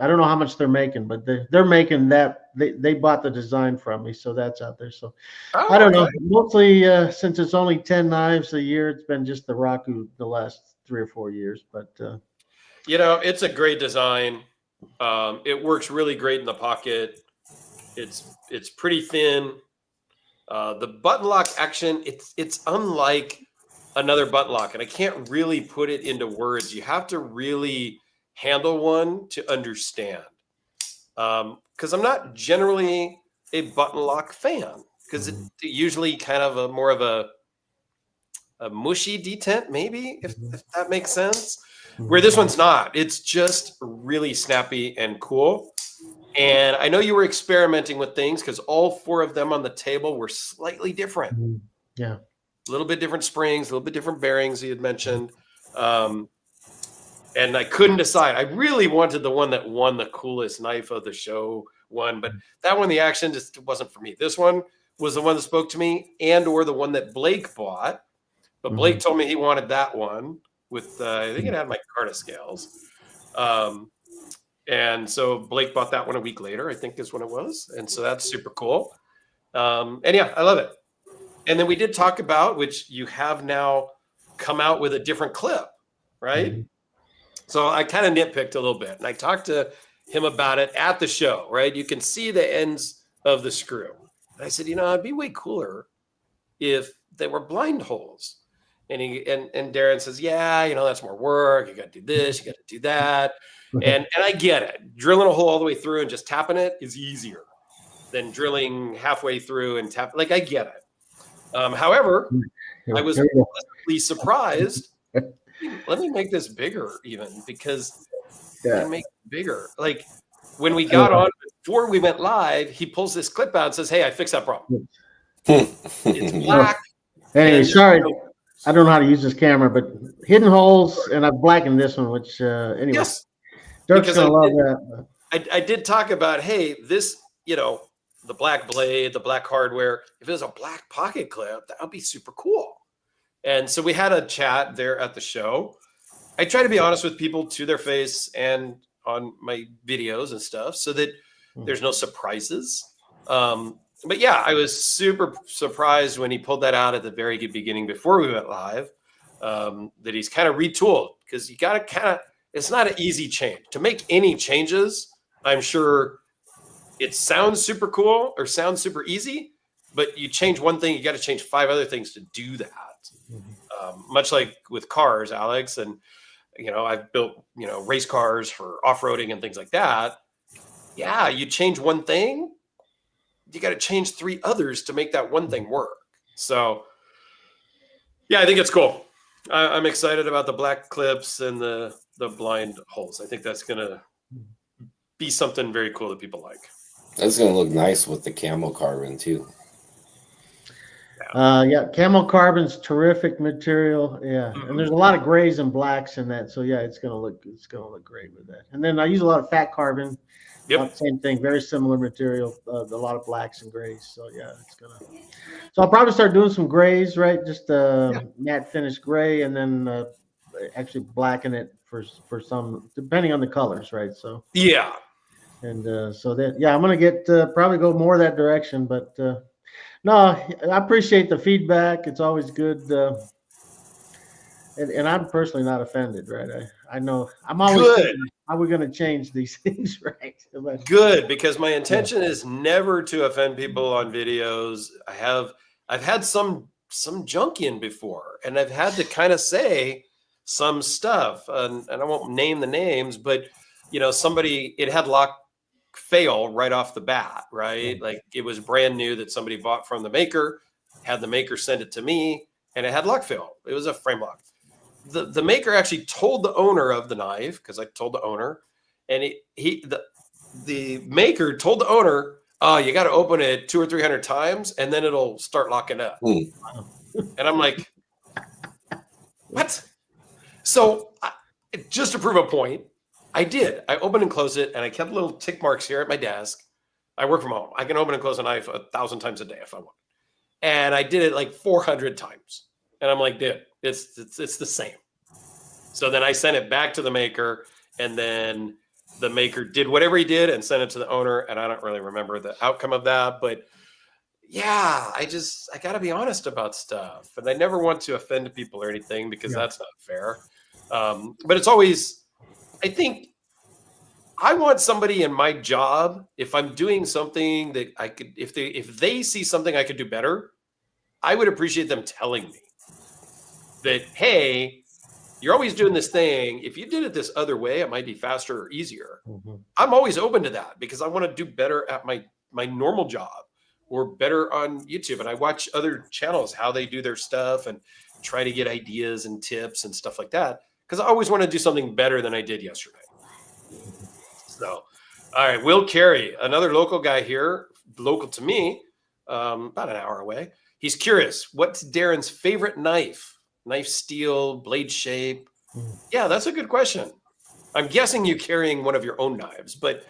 I don't know how much they're making, but they're making that. They bought the design from me, so that's out there. So I don't know. Mostly since it's only 10 knives a year, it's been just the Raku the last 3 or 4 years. But it's a great design. It works really great in the pocket. It's pretty thin. The button lock action, it's unlike another button lock, and I can't really put it into words. You have to really handle one to understand. Because I'm not generally a button lock fan, because it's usually kind of more of a mushy detent, maybe, if that makes sense. Where this one's not. It's just really snappy and cool. And I know you were experimenting with things because all 4 of them on the table were slightly different. Yeah. A little bit different springs, a little bit different bearings you had mentioned. And I couldn't decide. I really wanted the one that won the coolest knife of the show one, but that one, the action just wasn't for me. This one was the one that spoke to me, and or the one that Blake bought. But Blake told me he wanted that one with, I think it had my Carta scales. And so Blake bought that one a week later, I think is when it was. And so that's super cool. And yeah, I love it. And then we did talk about, which you have now come out with a different clip, right? So I kind of nitpicked a little bit, and I talked to him about it at the show, right? You can see the ends of the screw. And I said, it'd be way cooler if they were blind holes. And Darrin says, yeah, that's more work. You got to do this, you got to do that. And I get it. Drilling a hole all the way through and just tapping it is easier than drilling halfway through and tap. Like, I get it. However, I was pleasantly surprised. Let me make this bigger even, because I make it bigger. Like, when we got on, before we went live, he pulls this clip out and says, hey, I fixed that problem. It's black. Hey, sorry. I don't know how to use this camera, but hidden holes, and I've blackened this one, which, anyway. Yes. Dirk's going to love that. I did talk about, hey, this, the black blade, the black hardware. If it was a black pocket clip, that would be super cool. And so we had a chat there at the show. I try to be honest with people to their face and on my videos and stuff so that there's no surprises. But yeah, I was super surprised when he pulled that out at the very beginning before we went live, that he's kind of retooled, because you got to it's not an easy change. To make any changes, I'm sure it sounds super cool or sounds super easy, but you change one thing, you got to change 5 other things to do that. Much like with cars, Alex, and I've built race cars for off-roading and things like that. Yeah, you change one thing, you got to change 3 others to make that one thing work. So yeah, I think it's cool. I'm excited about the black clips and the blind holes. I think that's gonna be something very cool that people like. That's gonna look nice with the camo carbon too. Yeah, camo carbon's terrific material. Yeah, and there's a lot of grays and blacks in that, so yeah, it's gonna look great with that. And then I use a lot of fat carbon. Yep. Same thing, very similar material. A lot of blacks and grays. So yeah, it's gonna. So I'll probably start doing some grays, right? Just matte finish gray, and then actually blacken it for some, depending on the colors, right? So yeah. And so that I'm gonna get probably go more that direction, but. No, I appreciate the feedback. It's always good. And I'm personally not offended, right? I know I'm always thinking, how are we going to change these things, right? But, good, because my intention is never to offend people on videos. I've had some junk in before, and I've had to kind of say some stuff, and I won't name the names, but somebody, it had lock fail right off the bat, right? Like it was brand new that somebody bought from the maker, had the maker send it to me, and it had lock fail. It was a frame lock. The maker actually told the owner of the knife, because I told the owner, and the maker told the owner, oh, you got to open it 200 or 300 times and then it'll start locking up. And I'm like, what? So just to prove a point, I did. I opened and closed it, and I kept little tick marks here at my desk. I work from home. I can open and close a knife 1,000 times a day if I want. And I did it like 400 times. And I'm like, dude, it's the same. So then I sent it back to the maker, and then the maker did whatever he did and sent it to the owner. And I don't really remember the outcome of that. But yeah, I got to be honest about stuff. And I never want to offend people or anything, because that's not fair. But it's always... I think I want somebody in my job, if I'm doing something that I could, if they see something I could do better, I would appreciate them telling me that, hey, you're always doing this thing. If you did it this other way, it might be faster or easier. I'm always open to that, because I want to do better at my normal job, or better on YouTube. And I watch other channels, how they do their stuff, and try to get ideas and tips and stuff like that, because I always want to do something better than I did yesterday. So, all right, Will Carey, another local guy here, local to me, about an hour away. He's curious, what's Darrin's favorite knife? Knife steel, blade shape? Yeah, that's a good question. I'm guessing you carrying one of your own knives, but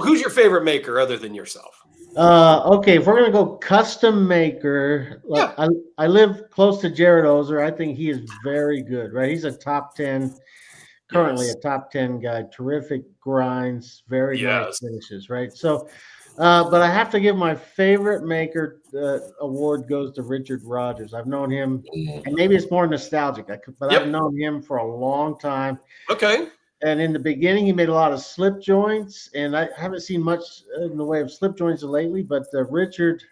who's your favorite maker other than yourself? Okay, if we're gonna go custom maker, like I live close to Jared Ozer. I think he is very good, right? He's a top 10, currently a top 10 guy. Terrific grinds, very nice finishes, right? So, but I have to give my favorite maker award goes to Richard Rogers. I've known him, and maybe it's more nostalgic, but I've known him for a long time. Okay. And in the beginning, he made a lot of slip joints, and I haven't seen much in the way of slip joints lately. But Richard,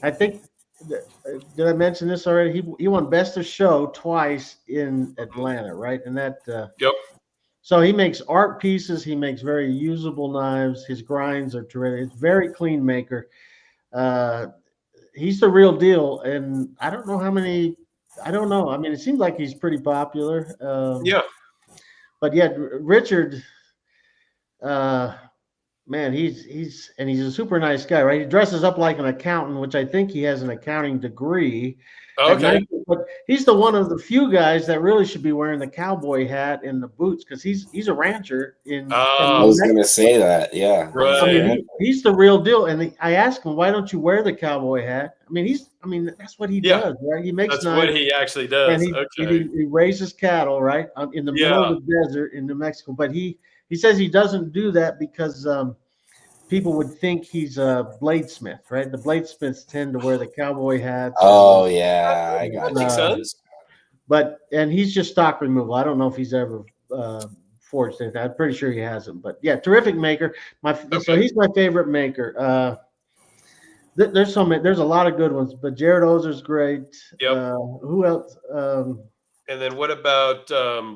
I think, did I mention this already? He won Best of Show twice in Atlanta, right? And that. So he makes art pieces. He makes very usable knives. His grinds are terrific. It's very clean maker. He's the real deal, and I don't know how many. I don't know. I mean, it seems like he's pretty popular. But yeah, Richard, man, he's a super nice guy, right? He dresses up like an accountant, which I think he has an accounting degree. Okay. But he's the one of the few guys that really should be wearing the cowboy hat and the boots because he's a rancher I was going to say that. Yeah. Right. I mean, he's the real deal. And I asked him, why don't you wear the cowboy hat? I mean, that's what he does, right? He makes that's what he actually does. and he raises cattle, right, in the middle of the desert in New Mexico. But he says he doesn't do that because people would think he's a bladesmith, right? The bladesmiths tend to wear the cowboy hats. Oh, yeah. I got that makes sense. And he's just stock removal. I don't know if he's ever forged anything. I'm pretty sure he hasn't. But yeah, terrific maker. So he's my favorite maker. There's a lot of good ones, but Jared Ozer's great. Yep. Who else? And then what about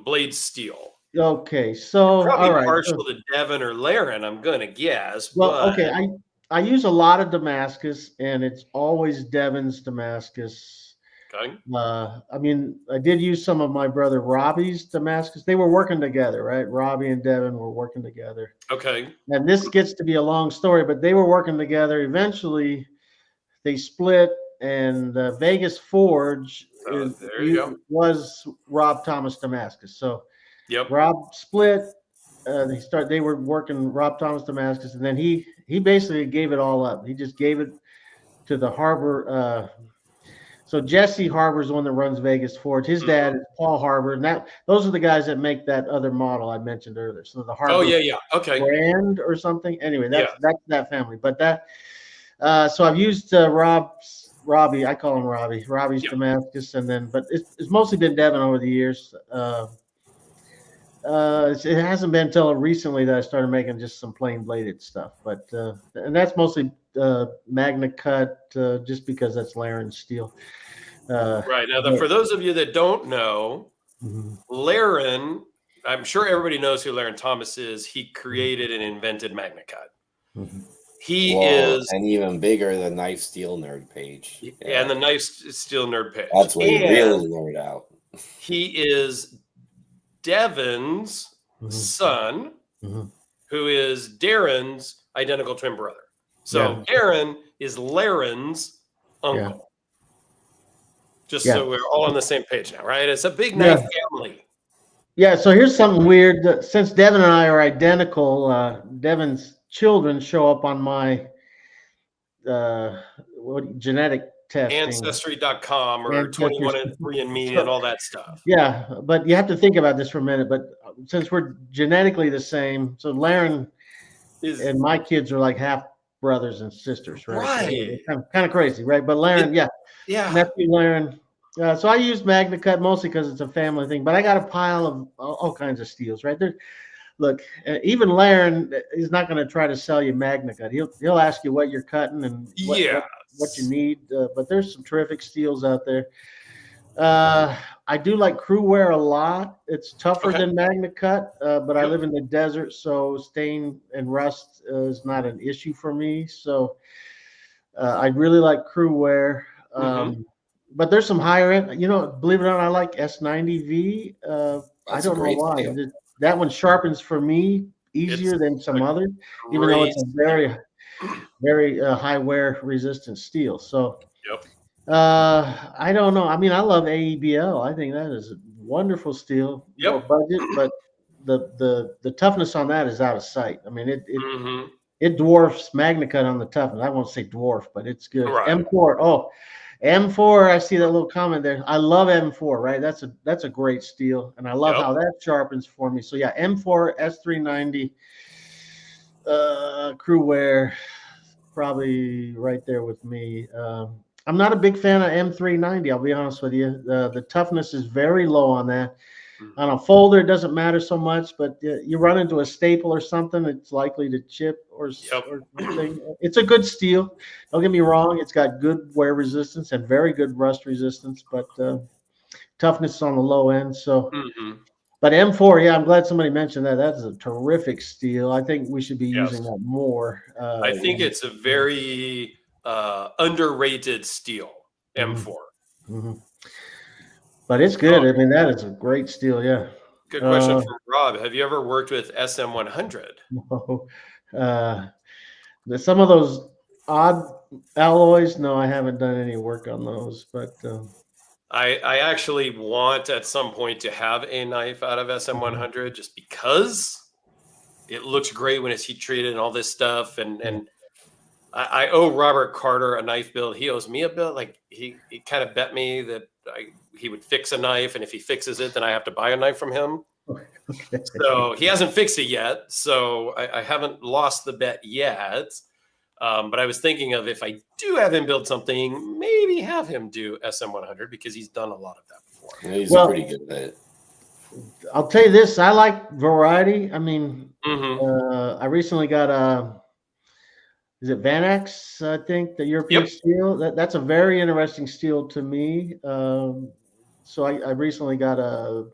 Blade Steel? Okay, so probably all right. partial to Devin or Laren, I'm gonna guess. Well, okay, I use a lot of Damascus, and it's always Devin's Damascus. Okay. I mean, I did use some of my brother Robbie's Damascus. They were working together, right? Robbie and Devin were working together. Okay. And this gets to be a long story, but they were working together. Eventually, they split, and Vegas Forge was Rob Thomas Damascus. So. Yep. Rob split. They were working Rob Thomas Damascus, and then he basically gave it all up. He just gave it to the Harbor. So Jesse Harbor's the one that runs Vegas Forge. His dad is Paul Harbor, and those are the guys that make that other model I mentioned earlier. So the Harbor okay, brand or something. Anyway, that's that family. But that so I've used Robbie. I call him Robbie's Damascus, and then but it's mostly been Devin over the years. It hasn't been until recently that I started making just some plain bladed stuff, but and that's mostly Magna Cut, just because that's Laren steel. Right now, for those of you that don't know, Laren, I'm sure everybody knows who Laren Thomas is. He created and invented Magna Cut. He is and even bigger the Knife Steel Nerd page. And the Knife Steel Nerd page. That's where he really nerd out. He is Devin's son, who is Darrin's identical twin brother. So Darrin is Laren's uncle. Just so we're all on the same page now, right? It's a big knife family. Yeah, so here's something weird. Since Devin and I are identical, Devin's children show up on my genetic testing. Ancestry.com or 21andMe and all that stuff. Yeah, but you have to think about this for a minute. But since we're genetically the same, so Laren and my kids are like half brothers and sisters, right? Right. So kind of crazy, right? But Laren, nephew Laren. So I use Magna Cut mostly because it's a family thing, but I got a pile of all kinds of steels, right there. Look, even Laren is not going to try to sell you Magna Cut. He'll ask you what you're cutting and what you need. But there's some terrific steels out there. I do like crew wear a lot. It's tougher than Magna Cut, but I live in the desert, so stain and rust is not an issue for me. So I really like crew wear. But there's some higher end, believe it or not, I like S90V. I don't know why. That one sharpens for me easier than some others, even though it's a very, very high wear resistant steel. So I don't know. I mean, I love AEBL. I think that is a wonderful steel. For budget, but the toughness on that is out of sight. I mean, it dwarfs Magna Cut on the toughness. I won't say dwarf, but it's good. M4. M4, I see that little comment there. I love M4, right? That's a great steel, and I love how that sharpens for me. So yeah, M4, S390, crew wear, probably right there with me. I'm not a big fan of M390. I'll be honest with you. The toughness is very low on that. On a folder, it doesn't matter so much, but you run into a staple or something, it's likely to chip or something. It's a good steel. Don't get me wrong. It's got good wear resistance and very good rust resistance, but toughness on the low end. So, but M4, I'm glad somebody mentioned that. That's a terrific steel. I think we should be using that more. I think it's a very underrated steel, M4. But it's good. I mean, that is a great steel. Yeah. Good question from Rob. Have you ever worked with SM100? No. Some of those odd alloys, no, I haven't done any work on those, but I actually want at some point to have a knife out of SM100 just because it looks great when it's heat treated and all this stuff. And I owe Robert Carter a knife build. He owes me a build. Like he kind of bet me that he would fix a knife, and if he fixes it, then I have to buy a knife from him. okay. So he hasn't fixed it yet. So I haven't lost the bet yet. But I was thinking of, if I do have him build something, maybe have him do SM100 because he's done a lot of that before. Yeah, he's pretty good at it. I'll tell you this, I like variety. I mean, Mm-hmm. I recently got is it Vanax, I think, the European steel? That's a very interesting steel to me. So I recently got a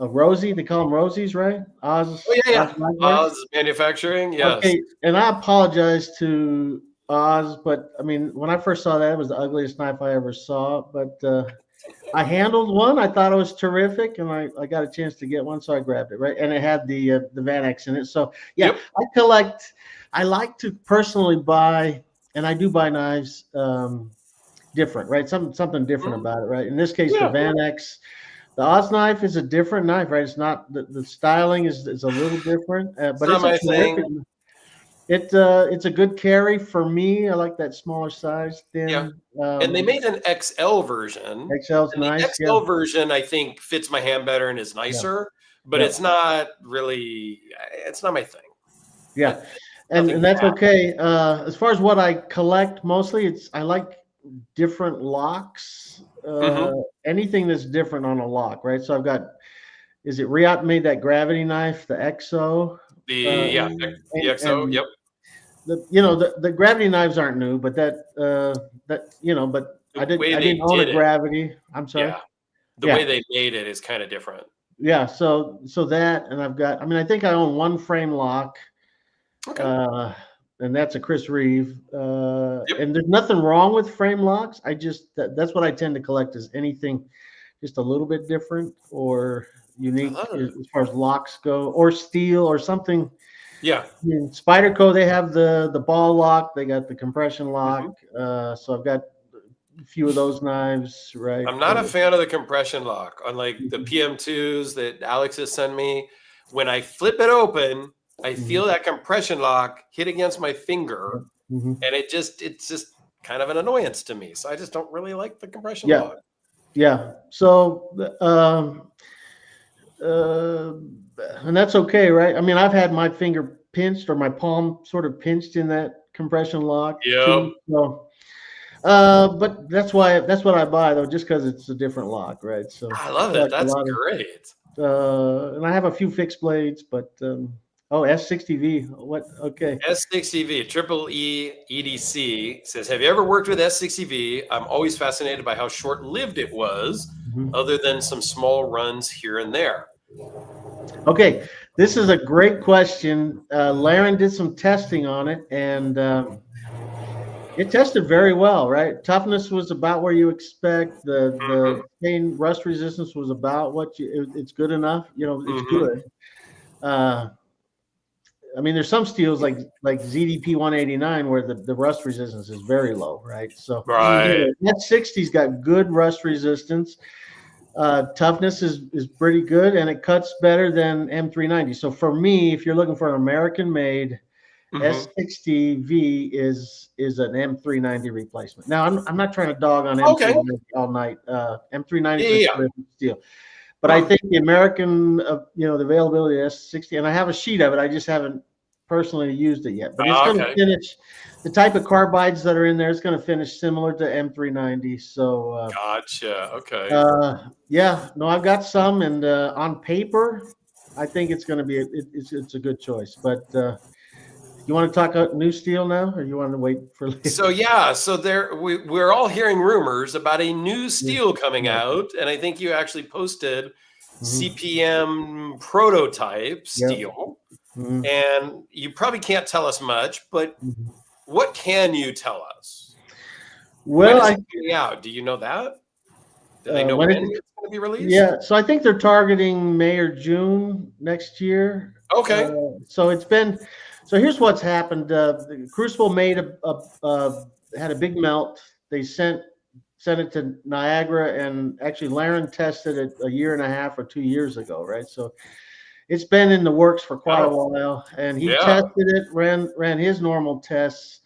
Rosie. They call them Rosies, right? Oz. Oh, yeah. Oz Manufacturing, yes. Okay, and I apologize to Oz, but I mean, when I first saw that, it was the ugliest knife I ever saw. But I handled one. I thought it was terrific, and I got a chance to get one, so I grabbed it, right? And it had the Vanax in it. So yeah, I collect. I like to personally buy, and I do buy knives different, right? Something different about it, right? In this case, the Vanax. The Oz knife is a different knife, right? It's not the styling is a little different, but it's a good carry for me. I like that smaller size, thin. Yeah. And they made an XL version. XL's nice. The XL version, I think, fits my hand better and is nicer, but it's not really. It's not my thing. Yeah, and that's okay. As far as what I collect, mostly I like different locks. Anything that's different on a lock, right? So I've got, is it Riot made that gravity knife, the XO? The XO, yep. The gravity knives aren't new, but but I didn't own a gravity. I'm sorry. Yeah. The way they made it is kind of different. Yeah, so that, and I've got, I mean, I think I own one frame lock. Okay. And that's a Chris Reeve. And there's nothing wrong with frame locks. I just, that's what I tend to collect, is anything just a little bit different or unique as far as locks go, or steel or something. Yeah. In Spyderco, they have the ball lock. They got the compression lock. So I've got a few of those knives, right? I'm not a fan of the compression lock. Unlike the PM2s that Alex has sent me, when I flip it open, I feel that compression lock hit against my finger, and it's just kind of an annoyance to me. So I just don't really like the compression lock. Yeah. So, and that's okay, right? I mean, I've had my finger pinched or my palm sort of pinched in that compression lock. Yeah. So, but that's what I buy, though, just because it's a different lock, right? So I love it. That's great. And I have a few fixed blades, but S60V. What? Okay. S60V, Triple E EDC says, have you ever worked with S60V? I'm always fascinated by how short-lived it was, other than some small runs here and there. Okay, this is a great question. Laren did some testing on it, and it tested very well, right? Toughness was about where you expect. The pain rust resistance was about what it's good enough. It's good. I mean, there's some steels like ZDP 189 where the rust resistance is very low, right? So that 60's got good rust resistance. Toughness is pretty good, and it cuts better than M390. So for me, if you're looking for an American-made S60V is an M390 replacement. Now, I'm not trying to dog on M390 all night. M390 is a terrific steel. But I think the American, the availability of S60, and I have a sheet of it. I just haven't personally used it yet. But it's going to finish the type of carbides that are in there. It's going to finish similar to M390. So gotcha. Okay. I've got some, and on paper, I think it's going to be it's a good choice. But you want to talk new steel now, or you want to wait for later? So we're all hearing rumors about a new steel coming out, and I think you actually posted CPM prototype steel, and you probably can't tell us much, but what can you tell us? Well, do you know that? Do they know when it's going to be released? Yeah, so I think they're targeting May or June next year. Okay. So it's been. So here's what's happened. Crucible made had a big melt. They sent it to Niagara, and actually Darrin tested it a year and a half or 2 years ago, right? So it's been in the works for quite a while, and he tested it, ran his normal tests,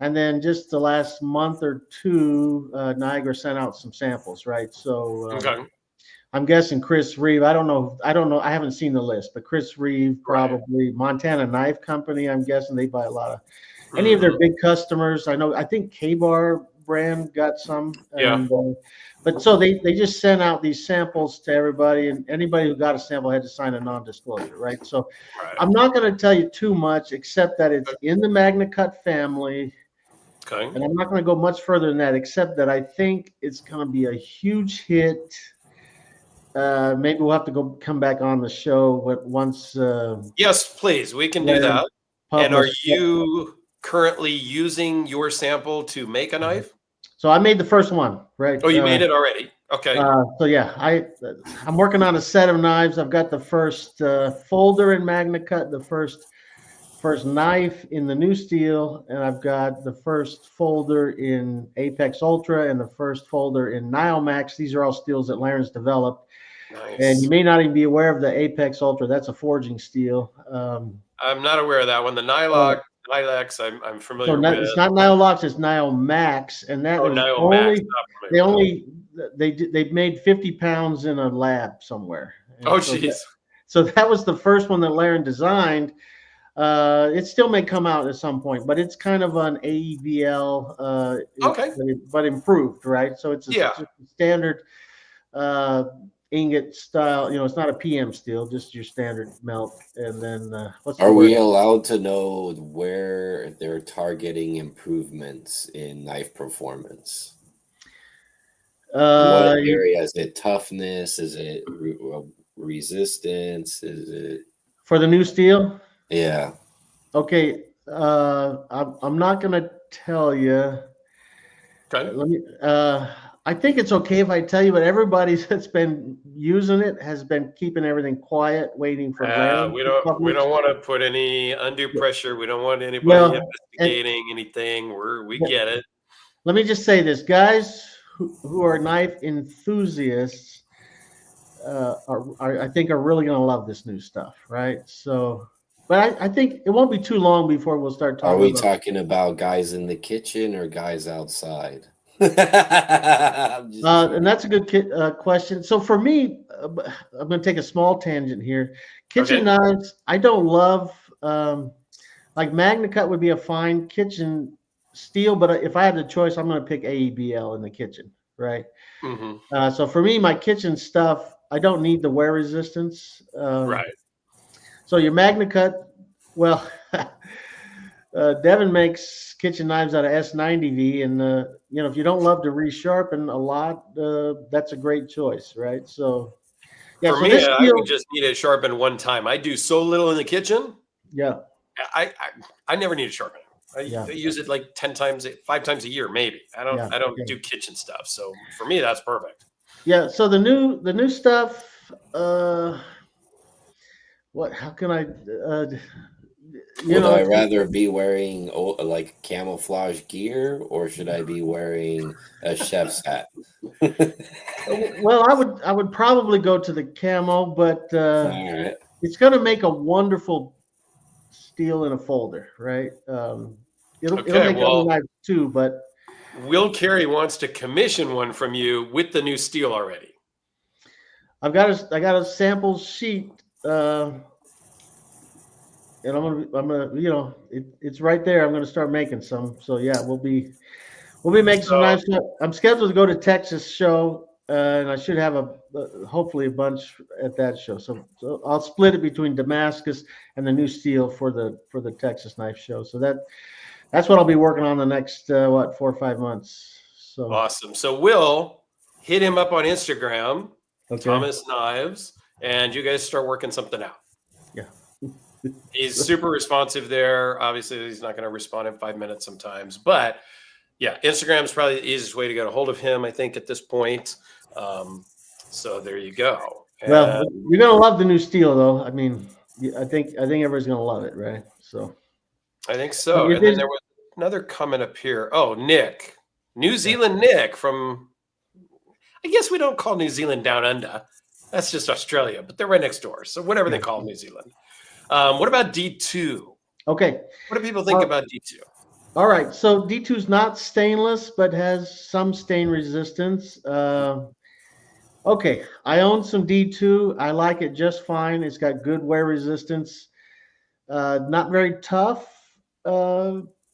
and then just the last month or two, Niagara sent out some samples, right? So I'm guessing Chris Reeve. I don't know. I haven't seen the list, but Chris Reeve, probably Montana Knife Company. I'm guessing they buy a lot of any of their big customers. I think K-Bar brand got some. And, but so they just sent out these samples to everybody, and anybody who got a sample had to sign a non-disclosure, right? So I'm not going to tell you too much, except that it's in the MagnaCut family. Okay. And I'm not going to go much further than that, except that I think it's going to be a huge hit. Maybe we'll have to come back on the show once. Yes, please. We can do that. And are you currently using your sample to make a knife? So I made the first one, right? Oh, you made it already. Okay. So yeah, I'm working on a set of knives. I've got the first folder in MagnaCut, the first knife in the new steel, and I've got the first folder in Apex Ultra and the first folder in Niomax. These are all steels that Darrin's developed. Nice. And you may not even be aware of the Apex Ultra. That's a forging steel. I'm not aware of that one. The Nilox, I'm familiar with. It's not Nilox, it's Niomax, and that is they made 50 pounds in a lab somewhere. And jeez. So that was the first one that Darrin designed. It still may come out at some point, but it's kind of an AEBL, but improved, right? So it's a standard ingot style. It's not a PM steel, just your standard melt. And then are we allowed to know where they're targeting improvements in knife performance? What area? Is it toughness? Is it resistance? Is it for the new steel? Yeah. Okay. I'm not gonna tell you. Okay. Let me. I think it's okay if I tell you, but everybody that's been using it has been keeping everything quiet, waiting for. We don't want to put any undue pressure. We don't want anybody investigating anything. We get it. Let me just say this, guys who are knife enthusiasts, I think are really going to love this new stuff, right? So. But I think it won't be too long before we'll start talking. Are we talking about guys in the kitchen or guys outside? And that's a good question. So for me, I'm going to take a small tangent here. Kitchen knives, I don't love. Like MagnaCut would be a fine kitchen steel, but if I had the choice, I'm going to pick AEBL in the kitchen, right? Mm-hmm. So for me, my kitchen stuff, I don't need the wear resistance. Right. So your MagnaCut, well, Devin makes kitchen knives out of S90V, and if you don't love to resharpen a lot, that's a great choice, right? So, yeah. For me, I would just need it sharpened one time. I do so little in the kitchen. Yeah. I never need to sharpen it. I use it like 5 times a year, maybe. I don't do kitchen stuff. So for me, that's perfect. Yeah. So the new stuff. How can I? Would I rather be wearing like camouflage gear, or should I be wearing a chef's hat? Well, I would probably go to the camo, but it's going to make a wonderful steel in a folder, right? It'll make other knives too, but Will Carey wants to commission one from you with the new steel already. I got a sample sheet. And I'm gonna, it's right there. I'm gonna start making some. So yeah, we'll be making some knives. I'm scheduled to go to Texas show, and I should have hopefully a bunch at that show. So I'll split it between Damascus and the new steel for the Texas knife show. So that's what I'll be working on the next 4 or 5 months. So awesome. So Will, hit him up on Instagram, Thomas Knives, and you guys start working something out. Yeah. He's super responsive there. Obviously, he's not going to respond in 5 minutes sometimes, but yeah, Instagram is probably the easiest way to get a hold of him, I think, at this point. So there you go. Well, you're gonna love the new steel, though. I mean, I think everybody's gonna love it, right? So I think so. And then there was another comment up here. Oh, Nick, New Zealand Nick from. I guess we don't call New Zealand down under. That's just Australia, but they're right next door. So whatever they call New Zealand. What about D2? Okay. What do people think about D2? All right. So D2 is not stainless, but has some stain resistance. Okay. I own some D2. I like it just fine. It's got good wear resistance. Not very tough.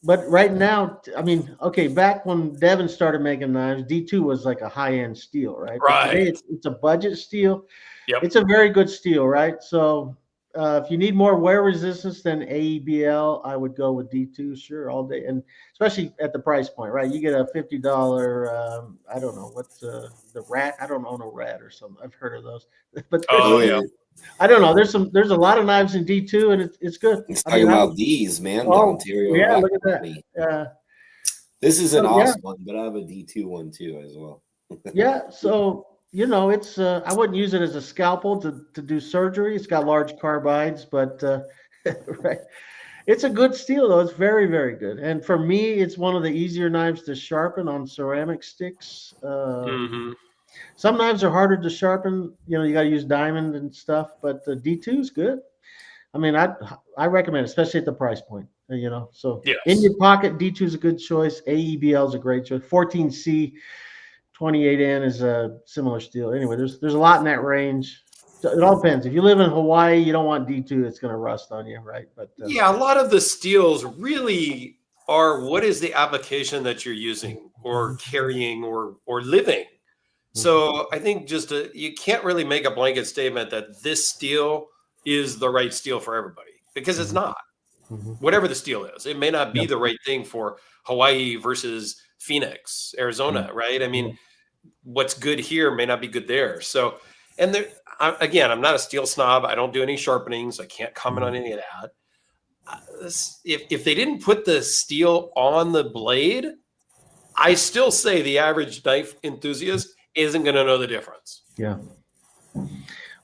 But right now, I mean, okay, back when Devin started making knives, D2 was like a high-end steel, right? Right. But today it's a budget steel. Yep. It's a very good steel, right? So if you need more wear resistance than AEBL, I would go with D2, sure, all day. And especially at the price point, right? You get a $50, I don't know, what's the Rat? I don't own a Rat or something. I've heard of those. But I don't know. There's a lot of knives in D2, and it's good. It's talking about these, man. Oh, Ontario. yeah, look at that. This is an awesome one, but I have a D2 one too as well. Yeah, so it's I wouldn't use it as a scalpel to do surgery. It's got large carbides, but right. It's a good steel though. It's very, very good. And for me, it's one of the easier knives to sharpen on ceramic sticks. Some knives are harder to sharpen. You got to use diamond and stuff, but D2 is good. I mean, I recommend it, especially at the price point. So in your pocket, D2 is a good choice. AEBL is a great choice. 14C, 28N is a similar steel. Anyway, there's a lot in that range. It all depends. If you live in Hawaii, you don't want D2. It's going to rust on you, right? But a lot of the steels really are what is the application that you're using or carrying or living. So I think you can't really make a blanket statement that this steel is the right steel for everybody because it's not. Whatever the steel is, it may not be the right thing for Hawaii versus Phoenix, Arizona, right? I mean, what's good here may not be good there. So, and there, again, I'm not a steel snob. I don't do any sharpenings. I can't comment on any of that. If they didn't put the steel on the blade, I still say the average knife enthusiast isn't going to know the difference. Yeah.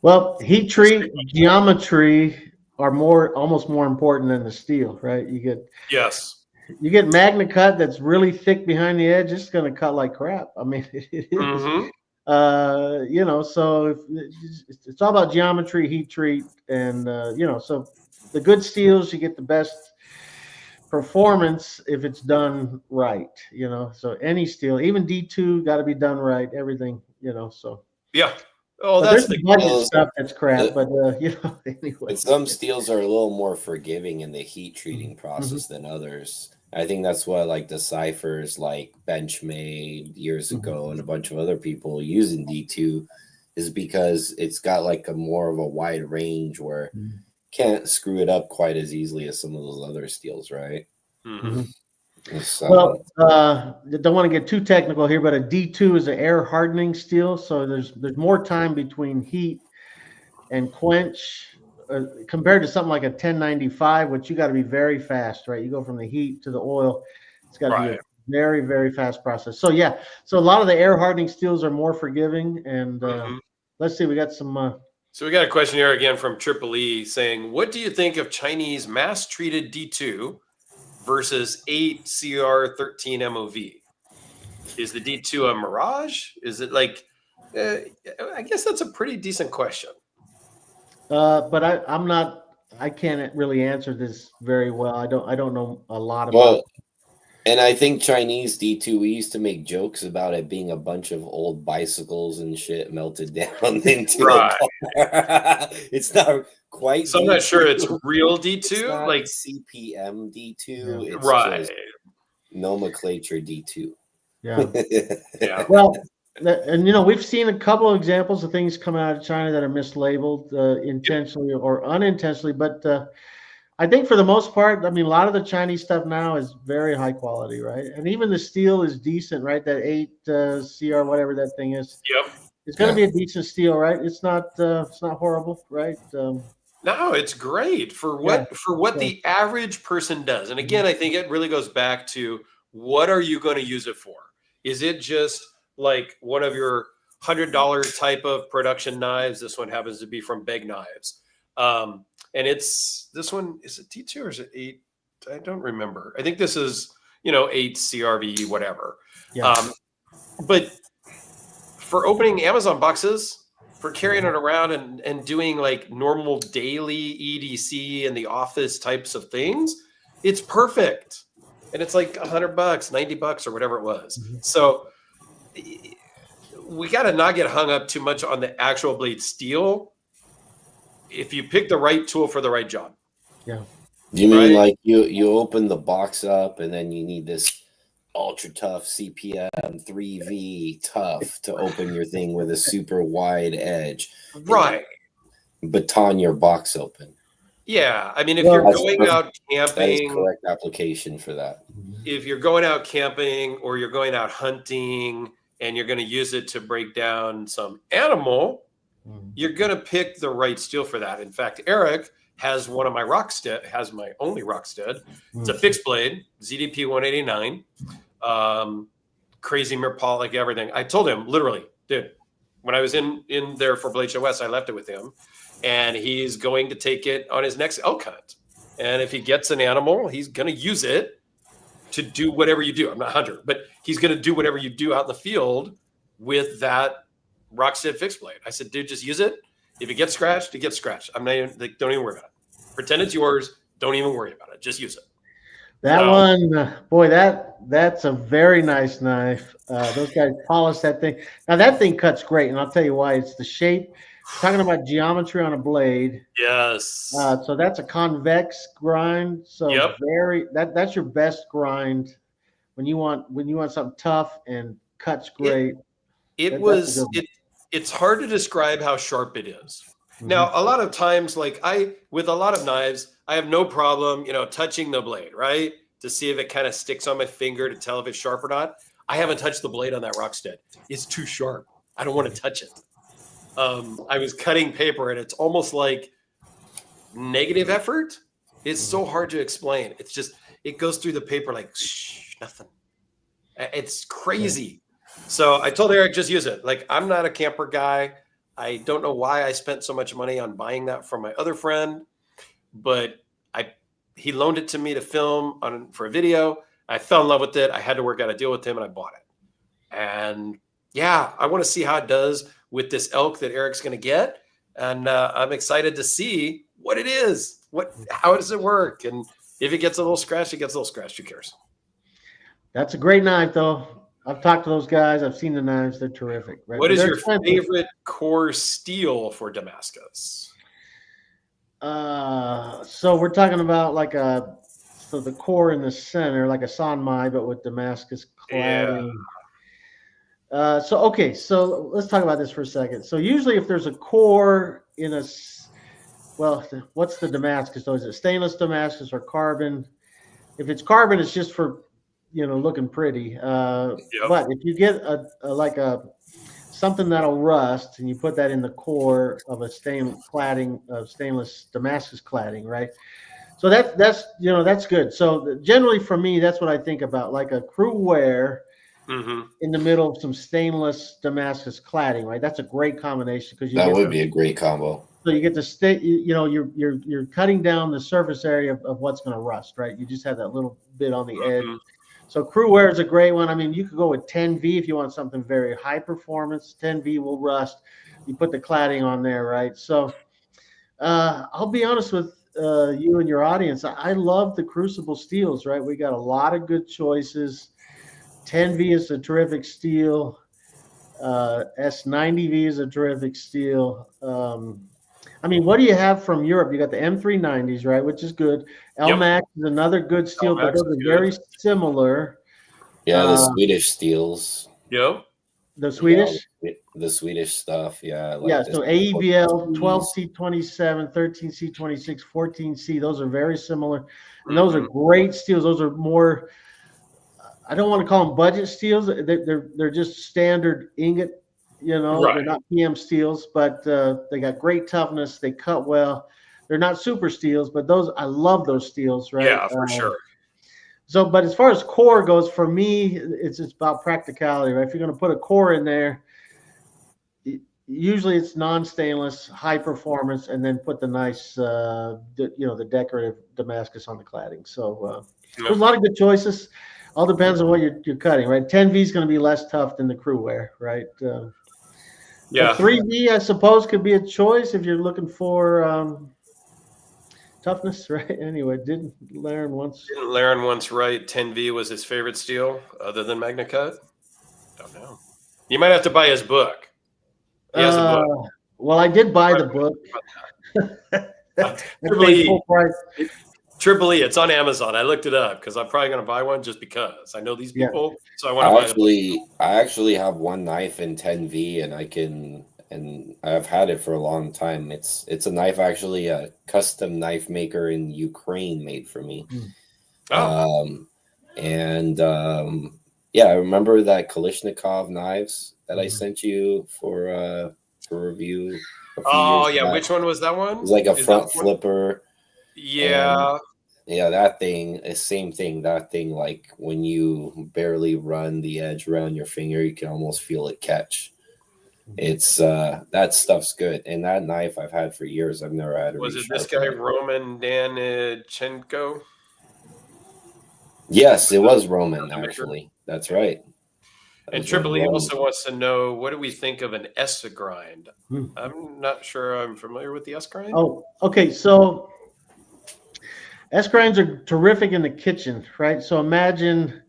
Well, heat treat, geometry are almost more important than the steel, right? You get Magna Cut that's really thick behind the edge. It's going to cut like crap. I mean, it is. So it's all about geometry, heat treat, and so the good steels, you get the best performance if it's done right. So any steel, even D2, got to be done right. Everything, so Oh, that's the budget stuff that's crap, but anyway. But some steels are a little more forgiving in the heat treating process than others. I think that's what like the ciphers like Benchmade years ago and a bunch of other people using D2 is because it's got like a more of a wide range where can't screw it up quite as easily as some of those other steels, right? Well, don't want to get too technical here, but a D2 is an air hardening steel, so there's more time between heat and quench compared to something like a 1095, which you got to be very fast, right? You go from the heat to the oil, it's got to be a very, very fast process. So so a lot of the air hardening steels are more forgiving, and let's see, we got some. So we got a question here again from Triple E saying, "What do you think of Chinese mass-treated D2 versus 8 CR13 MOV? Is the D2 a mirage? Is it like?" I guess that's a pretty decent question. But I'm not. I can't really answer this very well. I don't know a lot about it. And I think Chinese D2, we used to make jokes about it being a bunch of old bicycles and shit melted down into a car. It's not quite. So I'm not sure it's real D2, it's not like CPM D2. It's just nomenclature D2. Yeah. Well, and we've seen a couple of examples of things coming out of China that are mislabeled intentionally or unintentionally, but I think for the most part, I mean, a lot of the Chinese stuff now is very high quality, right? And even the steel is decent, right? That 8 CR, whatever that thing is. Yep. It's going to be a decent steel, right? It's not horrible, right? No, it's great for what the average person does. And again, I think it really goes back to what are you going to use it for? Is it just like one of your $100 type of production knives. This one happens to be from Beg Knives. And this one, is it T2 or is it 8? I don't remember. I think this is, 8 CRV, whatever. Yeah. But for opening Amazon boxes, for carrying it around and doing like normal daily EDC in the office types of things, it's perfect. And it's like $100, $90 or whatever it was. Mm-hmm. So we got to not get hung up too much on the actual blade steel. If you pick the right tool for the right job. Yeah. You mean like you open the box up and then you need this ultra tough CPM 3V tough to open your thing with a super wide edge. Right. Baton your box open. Yeah. I mean, if you're going out camping. That is correct application for that. If you're going out camping or you're going out hunting and you're going to use it to break down some animal, you're going to pick the right steel for that. In fact, Eric has one of my has my only Rockstead. It's a fixed blade, ZDP 189, crazy metallic, everything. I told him literally, dude, when I was in there for Blade Show West, I left it with him, and he's going to take it on his next elk hunt. And if he gets an animal, he's going to use it to do whatever you do. I'm not a hunter, but he's going to do whatever you do out in the field with that Rockstead fixed blade. I said, dude, just use it. If it gets scratched, it gets scratched. I'm not even, don't even worry about it. Pretend it's yours. Don't even worry about it. Just use it. That one, boy, that's a very nice knife. Those guys polished that thing. Now that thing cuts great, and I'll tell you why. It's the shape. Talking about geometry on a blade. Yes. So that's a convex grind. So that's your best grind when you want something tough and cuts great. It's hard to describe how sharp it is. Now, a lot of times, with a lot of knives, I have no problem, touching the blade, right? To see if it kind of sticks on my finger to tell if it's sharp or not. I haven't touched the blade on that Rockstead. It's too sharp. I don't want to touch it. I was cutting paper and it's almost like negative effort. It's so hard to explain. It's just, it goes through the paper like, nothing. It's crazy. So I told Eric, just use it. Like, I'm not a camper guy. I don't know why I spent so much money on buying that from my other friend, but he loaned it to me to film for a video. I fell in love with it. I had to work out a deal with him and I bought it. And yeah, I want to see how it does with this elk that Eric's going to get. And I'm excited to see what it is. How does it work? And if it gets a little scratched, it gets a little scratched. Who cares? That's a great knife, though. I've talked to those guys. I've seen the knives. They're terrific. Right? What is your favorite core steel for Damascus? So we're talking about so the core in the center, like a Sanmai, but with Damascus cladding. Yeah. So let's talk about this for a second. So usually if there's a core in what's the Damascus? So is it stainless Damascus or carbon? If it's carbon, it's just for looking pretty. But if you get something that'll rust and you put that in the core of a stainless Damascus cladding, right? So that's good. So generally for me, that's what I think about, like a crew wear in the middle of some stainless Damascus cladding, right? That's a great combination because that would be a great combo. So you get to stay, you're cutting down the surface area of what's going to rust, right? You just have that little bit on the edge. So crew wear is a great one. I mean, you could go with 10V if you want something very high performance. 10V will rust. You put the cladding on there, right? So I'll be honest with you and your audience. I love the Crucible steels, right? We got a lot of good choices. 10V is a terrific steel. S90V is a terrific steel. I mean, what do you have from Europe? You got the M390s, right, which is good. LMAX is another good steel, but those are very similar. Yeah, the Swedish steels. Yep. The Swedish? Yeah, the Swedish stuff, yeah. So AEBL, 12C27, 13C26, 14C, those are very similar. And those are great steels. Those are more, I don't want to call them budget steels. They're just standard ingot. They're not PM steels, but they got great toughness. They cut well. They're not super steels, but I love those steels, right? Yeah, for sure. So, but as far as core goes, for me, it's about practicality, right? If you're going to put a core in there, usually it's non-stainless, high performance, and then put the nice, the decorative Damascus on the cladding. So there's a lot of good choices. All depends on what you're cutting, right? 10V is going to be less tough than the crew wear, right? Yeah. 3V, I suppose, could be a choice if you're looking for toughness, right? Anyway, didn't Darrin once write 10V was his favorite steel other than Magna Cut? Don't know. You might have to buy his book. He has a book. Well, I did buy the book. Triple E, it's on Amazon. I looked it up because I'm probably going to buy one just because I know these people. So I want to buy the book. I actually have one knife in 10V, and I've had it for a long time. It's a knife, actually, a custom knife maker in Ukraine made for me. Oh. I remember that Kalashnikov knives that I sent you for review. Oh yeah, back. Which one was that one? It was like a front flipper. Yeah. That thing, same thing. That thing, like when you barely run the edge around your finger, you can almost feel it catch. It's that stuff's good, and that knife I've had for years. I've never had. Was it this guy Roman Danichenko? Yes, it was Roman, actually. That's right. And Triple E also wants to know, what do we think of an S grind? I'm not sure I'm familiar with the S grind. Oh, okay. So S grinds are terrific in the kitchen, right? So imagine,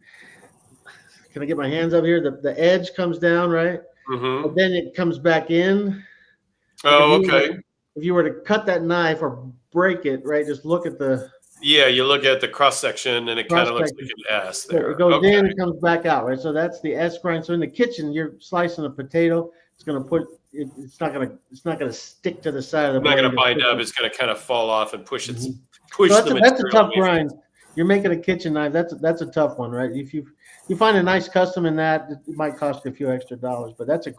can I get my hands up here? The edge comes down, right? Mm-hmm. But then it comes back in. Oh, okay. If you were to cut that knife or break it, right? Just look at the. Yeah, you look at the cross section and it kind of looks like an S there. So it goes in, it comes back out, right? So that's the S grind. So in the kitchen, you're slicing a potato. It's going to put. It's not going to stick to the side of the. It's not going to bind up. It's going to kind of fall off and push it. Mm-hmm. Push so the that's a tough grind. You're making a kitchen knife. That's a tough one, right? If you find a nice custom in that, it might cost you a few extra dollars, but that's a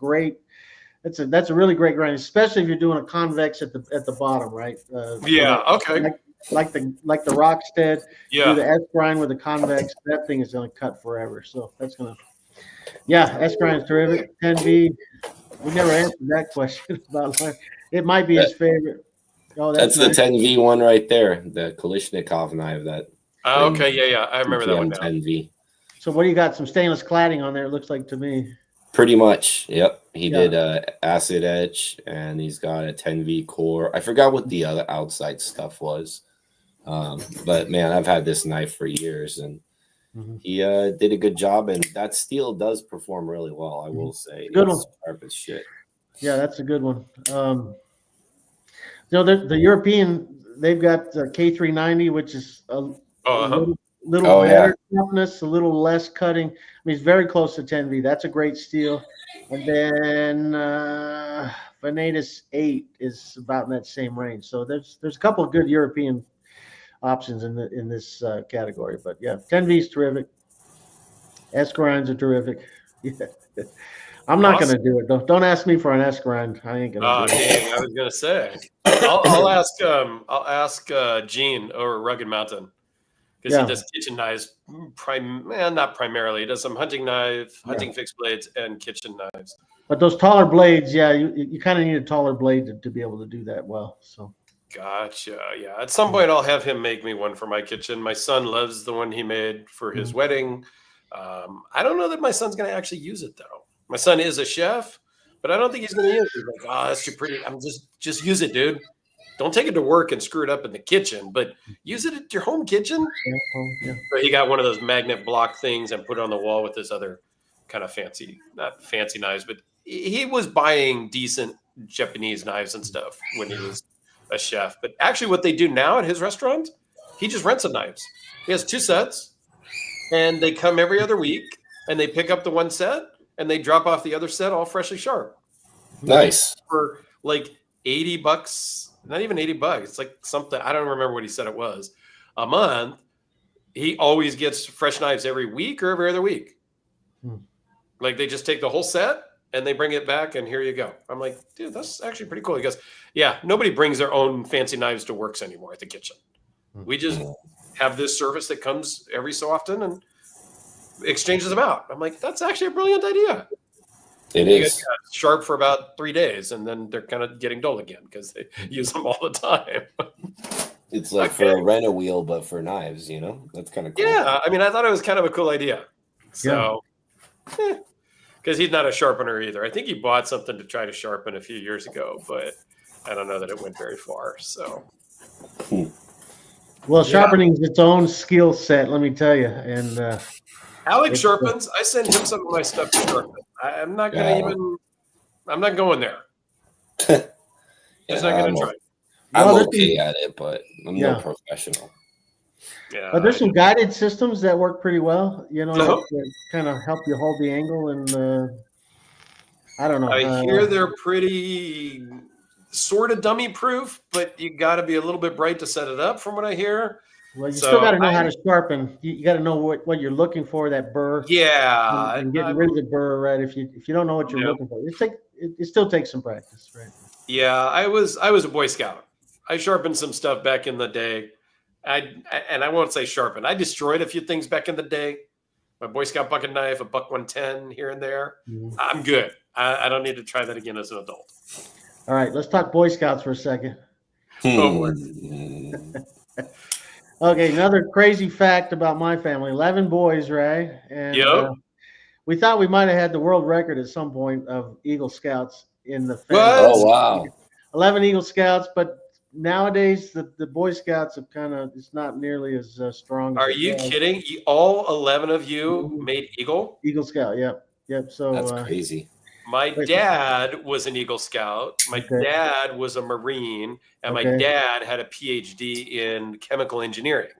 really great grind, especially if you're doing a convex at the bottom, right? Okay. Like the Rockstead, do the S grind with the convex. That thing is going to cut forever. So that's going to, S grind is terrific. 10V. We never answered that question about. It might be his favorite. Oh, that's nice. the 10V one right there, the Kalashnikov knife. Okay, yeah, I remember that one now. 10V. So what do you got? Some stainless cladding on there, it looks like to me. Pretty much, yep. He did acid etch, and he's got a 10V core. I forgot what the other outside stuff was. But man, I've had this knife for years, and he did a good job, and that steel does perform really well, I will say. Good one. Sharp as shit. Yeah, that's a good one. The European, they've got K390, which is a little better toughness, a little less cutting. I mean, it's very close to 10V. That's a great steel. And then Venatus 8 is about in that same range. So there's a couple of good European options in this category. But yeah, 10V is terrific. S grinds are terrific. Yeah. I'm not going to do it. Don't ask me for an S grind. I ain't going to do it. I was going to say. I'll ask Gene over Rugged Mountain, because he does kitchen knives. Not primarily. He does some hunting fixed blades, and kitchen knives. But those taller blades, you kind of need a taller blade to be able to do that well. So. Gotcha. Yeah. At some point, I'll have him make me one for my kitchen. My son loves the one he made for his wedding. I don't know that my son's going to actually use it though. My son is a chef, but I don't think he's going to use it. He's like, oh, that's too pretty. I'm just use it, dude. Don't take it to work and screw it up in the kitchen, but use it at your home kitchen. Yeah. So he got one of those magnet block things and put it on the wall with this other kind of not fancy knives, but he was buying decent Japanese knives and stuff when he was a chef. But actually what they do now at his restaurant, he just rents the knives. He has 2 sets, and they come every other week, and they pick up the one set, and they drop off the other set all freshly sharp. Nice. For like $80, not even $80. It's like something, I don't remember what he said it was, a month. He always gets fresh knives every week or every other week. Like they just take the whole set and they bring it back, and here you go. I'm like, dude, that's actually pretty cool. He goes, yeah, nobody brings their own fancy knives to works anymore at the kitchen. We just have this service that comes every so often and exchanges them out. I'm like, that's actually a brilliant idea. It you is get sharp for about 3 days, and then they're kind of getting dull again because they use them all the time. It's like for a rent a wheel, but for knives. That's kind of cool. Yeah, I mean, I thought it was kind of a cool idea. So, because he's not a sharpener either. I think he bought something to try to sharpen a few years ago, but I don't know that it went very far. So, well, sharpening is its own skill set, let me tell you. And Alex sharpens. I send him some of my stuff to sharpen. I'm not going to even. I'm not going there. Just not going to try. I'm okay at it, but I'm no professional. Yeah, but there's some guided systems that work pretty well. That kind of help you hold the angle, and I don't know. I hear they're pretty sort of dummy proof, but you got to be a little bit bright to set it up, from what I hear. Well, you still got to know how to sharpen. You got to know what you're looking for, that burr. Yeah, and getting rid of the burr, right? If you don't know what you're looking for, it still takes some practice, right? Yeah, I was a Boy Scout. I sharpened some stuff back in the day. I won't say sharpen. I destroyed a few things back in the day. My Boy Scout bucket knife, a buck 110 here and there. Mm-hmm. I'm good. I don't need to try that again as an adult. All right, let's talk Boy Scouts for a second. Okay, another crazy fact about my family: 11 boys, right? And we thought we might have had the world record at some point of Eagle Scouts in the family. What? Oh wow! 11 Eagle Scouts, but nowadays the Boy Scouts have it's not nearly as strong. Are you kidding? All 11 of you made Eagle Scout? Yep. So that's crazy. My dad was an Eagle Scout. My dad was a Marine, and my dad had a PhD in chemical engineering.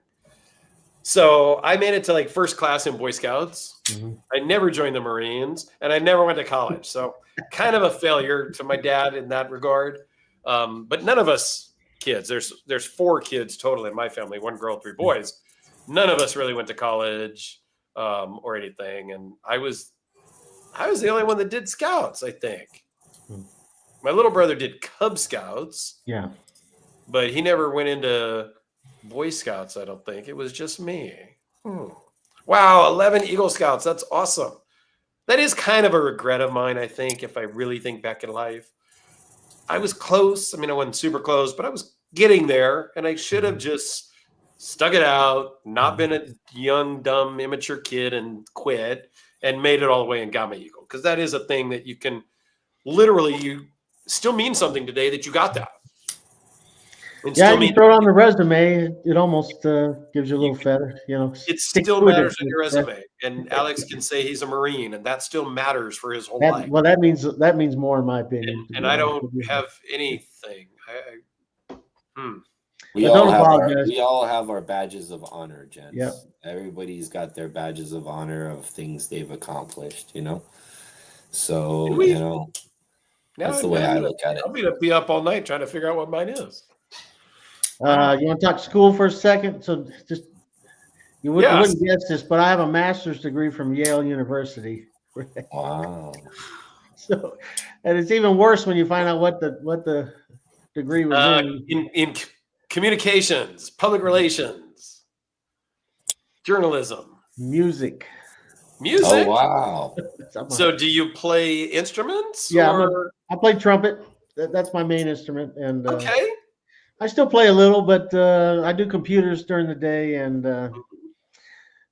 So I made it to like first class in Boy Scouts. Mm-hmm. I never joined the Marines, and I never went to college. So kind of a failure to my dad in that regard. But none of us kids, there's 4 kids total in my family, 1 girl, 3 boys. None of us really went to college or anything, and I was the only one that did Scouts, I think. My little brother did Cub Scouts. Yeah. But he never went into Boy Scouts, I don't think. It was just me. Wow, 11 Eagle Scouts. That's awesome. That is kind of a regret of mine, I think, if I really think back in life. I was close. I mean, I wasn't super close, but I was getting there, and I should have just stuck it out, not been a young, dumb, immature kid and quit, and made it all the way and got my Eagle. Because that is a thing that you can literally, you still mean something today that you got that. You throw it on the resume, it almost gives you a little feather, It still matters on your resume. And Alex can say he's a Marine, and that still matters for his whole life. Well, that means more in my opinion. And I don't have anything. We all have our badges of honor, gents. Yep. Everybody's got their badges of honor of things they've accomplished, So, that's the way I look at it. I'll be up all night trying to figure out what mine is. You want to talk school for a second? So just you wouldn't guess this, but I have a master's degree from Yale University. Wow. So, and it's even worse when you find out what the degree was in communications, public relations, journalism, music. Oh wow! So, do you play instruments? Yeah, I play trumpet. That's my main instrument, and okay. I still play a little, but I do computers during the day, and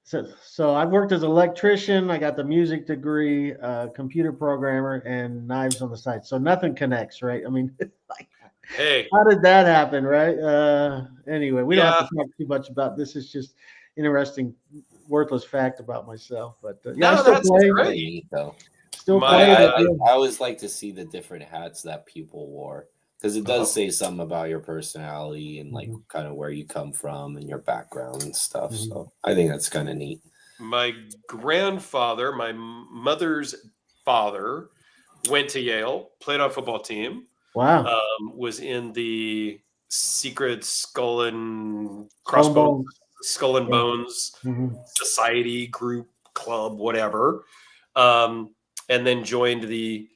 so I've worked as an electrician. I got the music degree, computer programmer, and knives on the side. So nothing connects, right? I mean, hey, how did that happen, right? Anyway, we don't have to talk too much about this. It's just interesting, worthless fact about myself. But I still play. Great, though. Still play. I always like to see the different hats that people wore. Because it does say something about your personality and like kind of where you come from and your background and stuff. Mm-hmm. So I think that's kind of neat. My grandfather, my mother's father, went to Yale, played on a football team. Wow. Was in the secret Skull and Bones society group, club, whatever. And then joined the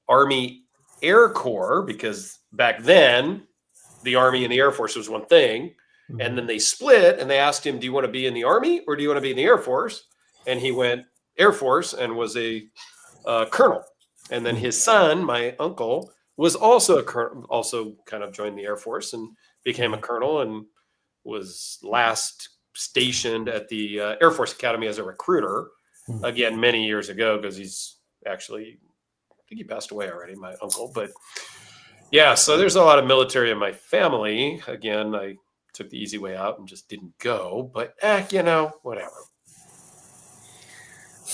Army Air Corps, because back then the Army and the Air Force was one thing, and then they split, and they asked him, do you want to be in the Army or do you want to be in the Air Force? And he went Air Force and was a colonel. And then his son, my uncle, was also a colonel, also kind of joined the Air Force and became a colonel and was last stationed at the Air Force Academy as a recruiter, again, many years ago, because he's actually, I think he passed away already, my uncle. But yeah, so there's a lot of military in my family. Again, I took the easy way out and just didn't go, but whatever.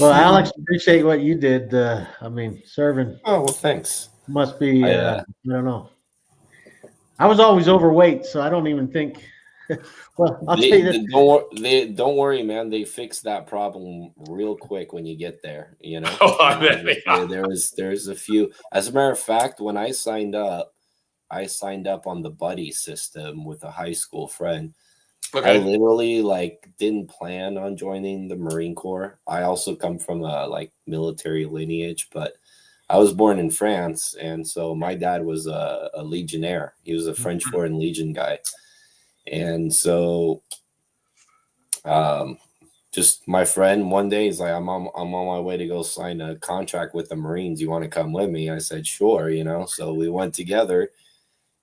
Well, Alex, appreciate what you did. Serving. Oh, well, thanks. Must be, I don't know. I was always overweight, so I don't even think. Well, I'll tell you this. Don't worry, man. They fixed that problem real quick when you get there. Oh, I bet, yeah. There's a few. As a matter of fact, when I signed up on the buddy system with a high school friend. Okay. I literally didn't plan on joining the Marine Corps. I also come from a military lineage, but I was born in France, and so my dad was a legionnaire. He was a French Foreign Legion guy. And so just my friend one day, he's like, I'm on my way to go sign a contract with the Marines. You want to come with me? I said, sure, So we went together,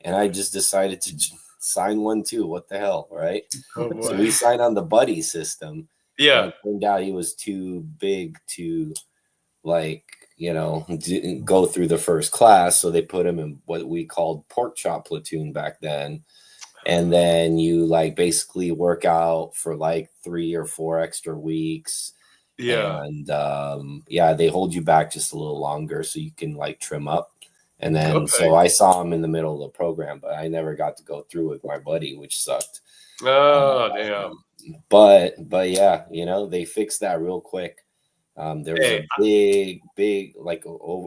and I just decided to sign one too. What the hell, right? Oh, so we signed on the buddy system. Yeah. It turned out he was too big to didn't go through the first class. So they put him in what we called pork chop platoon back then. And then you basically work out for 3 or 4 extra weeks. Yeah. And they hold you back just a little longer so you can trim up. And then so I saw him in the middle of the program, but I never got to go through with my buddy, which sucked. Oh, damn. But yeah, they fixed that real quick. There was a big,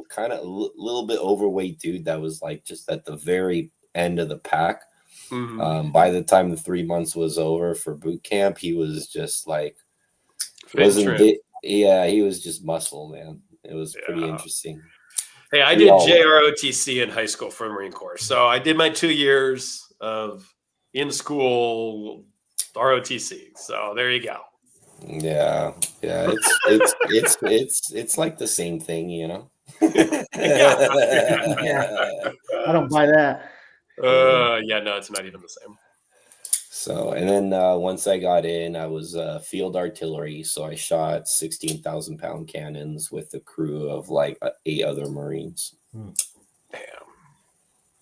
kind of a little bit overweight dude that was just at the very end of the pack. Mm-hmm. By the time the 3 months was over for boot camp, he was just he was just muscle, man. It was pretty interesting. Hey, I did JROTC in high school for the Marine Corps. So I did my 2 years of in-school ROTC. So there you go. Yeah. It's like the same thing, Yeah. I don't buy that. No, it's not even the same. So, and then once I got in, I was field artillery. So I shot 16,000-pound cannons with a crew of 8 other Marines. Damn.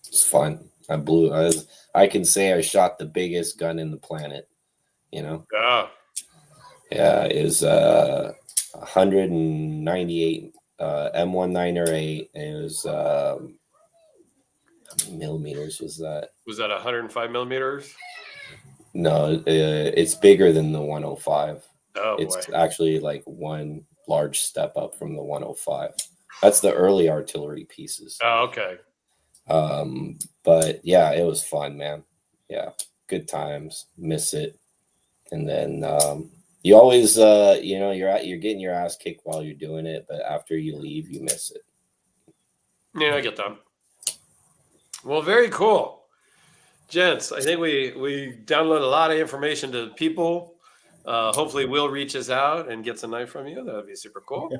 It's fun. I can say I shot the biggest gun in the planet, Yeah. Yeah, it was 198 M1908. It was how many millimeters was that? Was that 105 millimeters? No, it's bigger than the 105. Oh, it's actually one large step up from the 105. That's the early artillery pieces. Oh, okay. But yeah, it was fun, man. Yeah, good times. Miss it. And then you always, you're getting your ass kicked while you're doing it, but after you leave, you miss it. Yeah, I get that. Well, very cool. Gents, I think we download a lot of information to people. Hopefully Will reaches out and gets a knife from you. That would be super cool.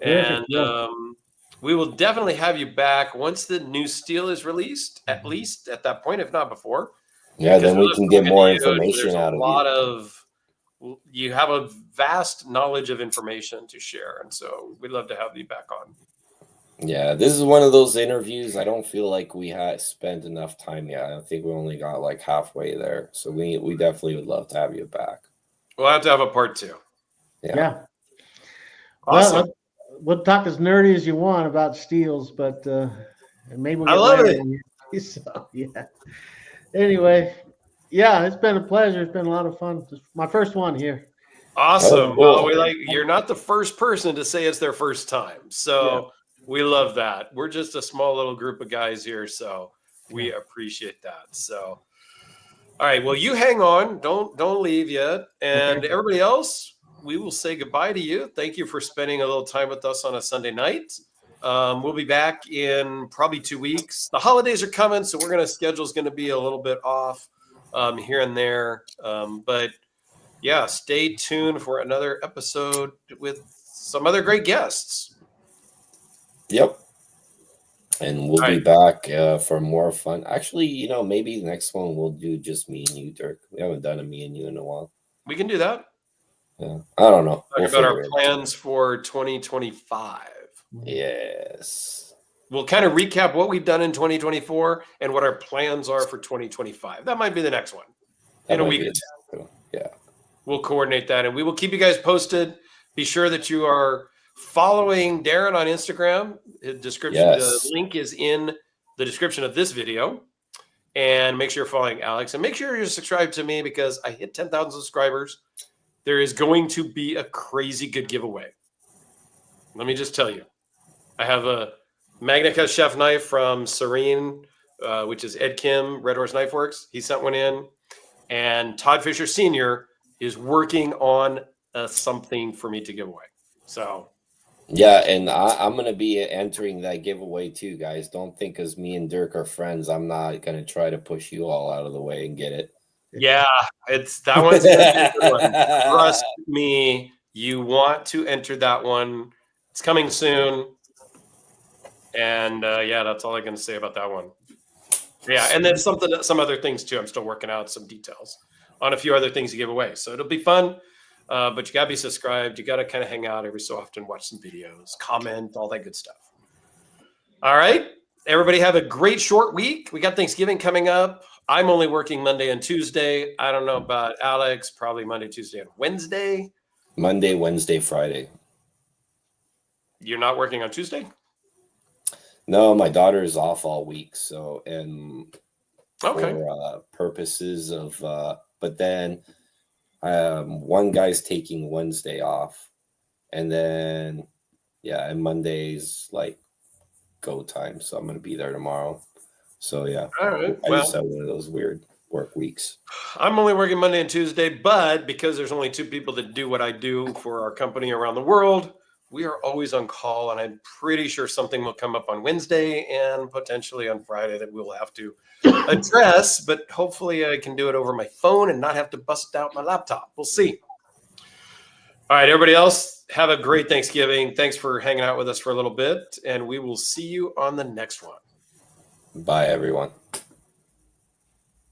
Yeah. And we will definitely have you back once the new steel is released, at least at that point, if not before. Yeah, then we can get more information out of you. You have a vast knowledge of information to share. And so we'd love to have you back on. Yeah, this is one of those interviews. I don't feel like we had spent enough time yet. I think we only got halfway there. So we definitely would love to have you back. We'll have to have a part 2. Yeah. Awesome. Well, we'll talk as nerdy as you want about steels, but maybe I love it. So, yeah. Anyway, yeah, it's been a pleasure. It's been a lot of fun. It's my first one here. Awesome. Well, you're not the first person to say it's their first time. So we love that. We're just a small little group of guys here, so we appreciate that. So, all right. Well, you hang on. Don't leave yet. And everybody else, we will say goodbye to you. Thank you for spending a little time with us on a Sunday night. We'll be back in probably 2 weeks. The holidays are coming, so schedule's going to be a little bit off here and there. But yeah, stay tuned for another episode with some other great guests. Yep. And we'll be back for more fun. Actually, you know, maybe the next one we'll do just me and you, Dirk. We haven't done a me and you in a while. We can do that. Yeah. I don't know. Talk about our plans for 2025. Yes. We'll kind of recap what we've done in 2024 and what our plans are for 2025. That might be the next one in a week. Yeah. We'll coordinate that, and we will keep you guys posted. Be sure that you are following Darrin on Instagram. The description, the link is in the description of this video. And make sure you're following Alex, and make sure you're subscribed to me because I hit 10,000 subscribers. There is going to be a crazy good giveaway. Let me just tell you, I have a Magnica chef knife from Serene, which is Ed Kim, Red Horse Knife Works. He sent one in, and Todd Fisher Sr. is working on something for me to give away. So, yeah, and I'm going to be entering that giveaway too, guys. Don't think because me and Dirk are friends, I'm not going to try to push you all out of the way and get it. Yeah, that one's a good one. Trust me, you want to enter that one. It's coming soon. And yeah, that's all I can say about that one. Yeah, and then some other things too. I'm still working out some details on a few other things to give away. So it'll be fun. But you got to be subscribed. You got to kind of hang out every so often, watch some videos, comment, all that good stuff. All right. Everybody have a great short week. We got Thanksgiving coming up. I'm only working Monday and Tuesday. I don't know about Alex, probably Monday, Tuesday, and Wednesday. Monday, Wednesday, Friday. You're not working on Tuesday? No, my daughter is off all week. So, and okay. For purposes of, but then one guy's taking Wednesday off. And then, yeah, and Monday's like go time. So I'm going to be there tomorrow. So, yeah. All right. I just have one of those weird work weeks. I'm only working Monday and Tuesday, but because there's only 2 people that do what I do for our company around the world, we are always on call, and I'm pretty sure something will come up on Wednesday and potentially on Friday that we'll have to address, but hopefully I can do it over my phone and not have to bust out my laptop. We'll see. All right, everybody else, have a great Thanksgiving. Thanks for hanging out with us for a little bit, and we will see you on the next one. Bye, everyone.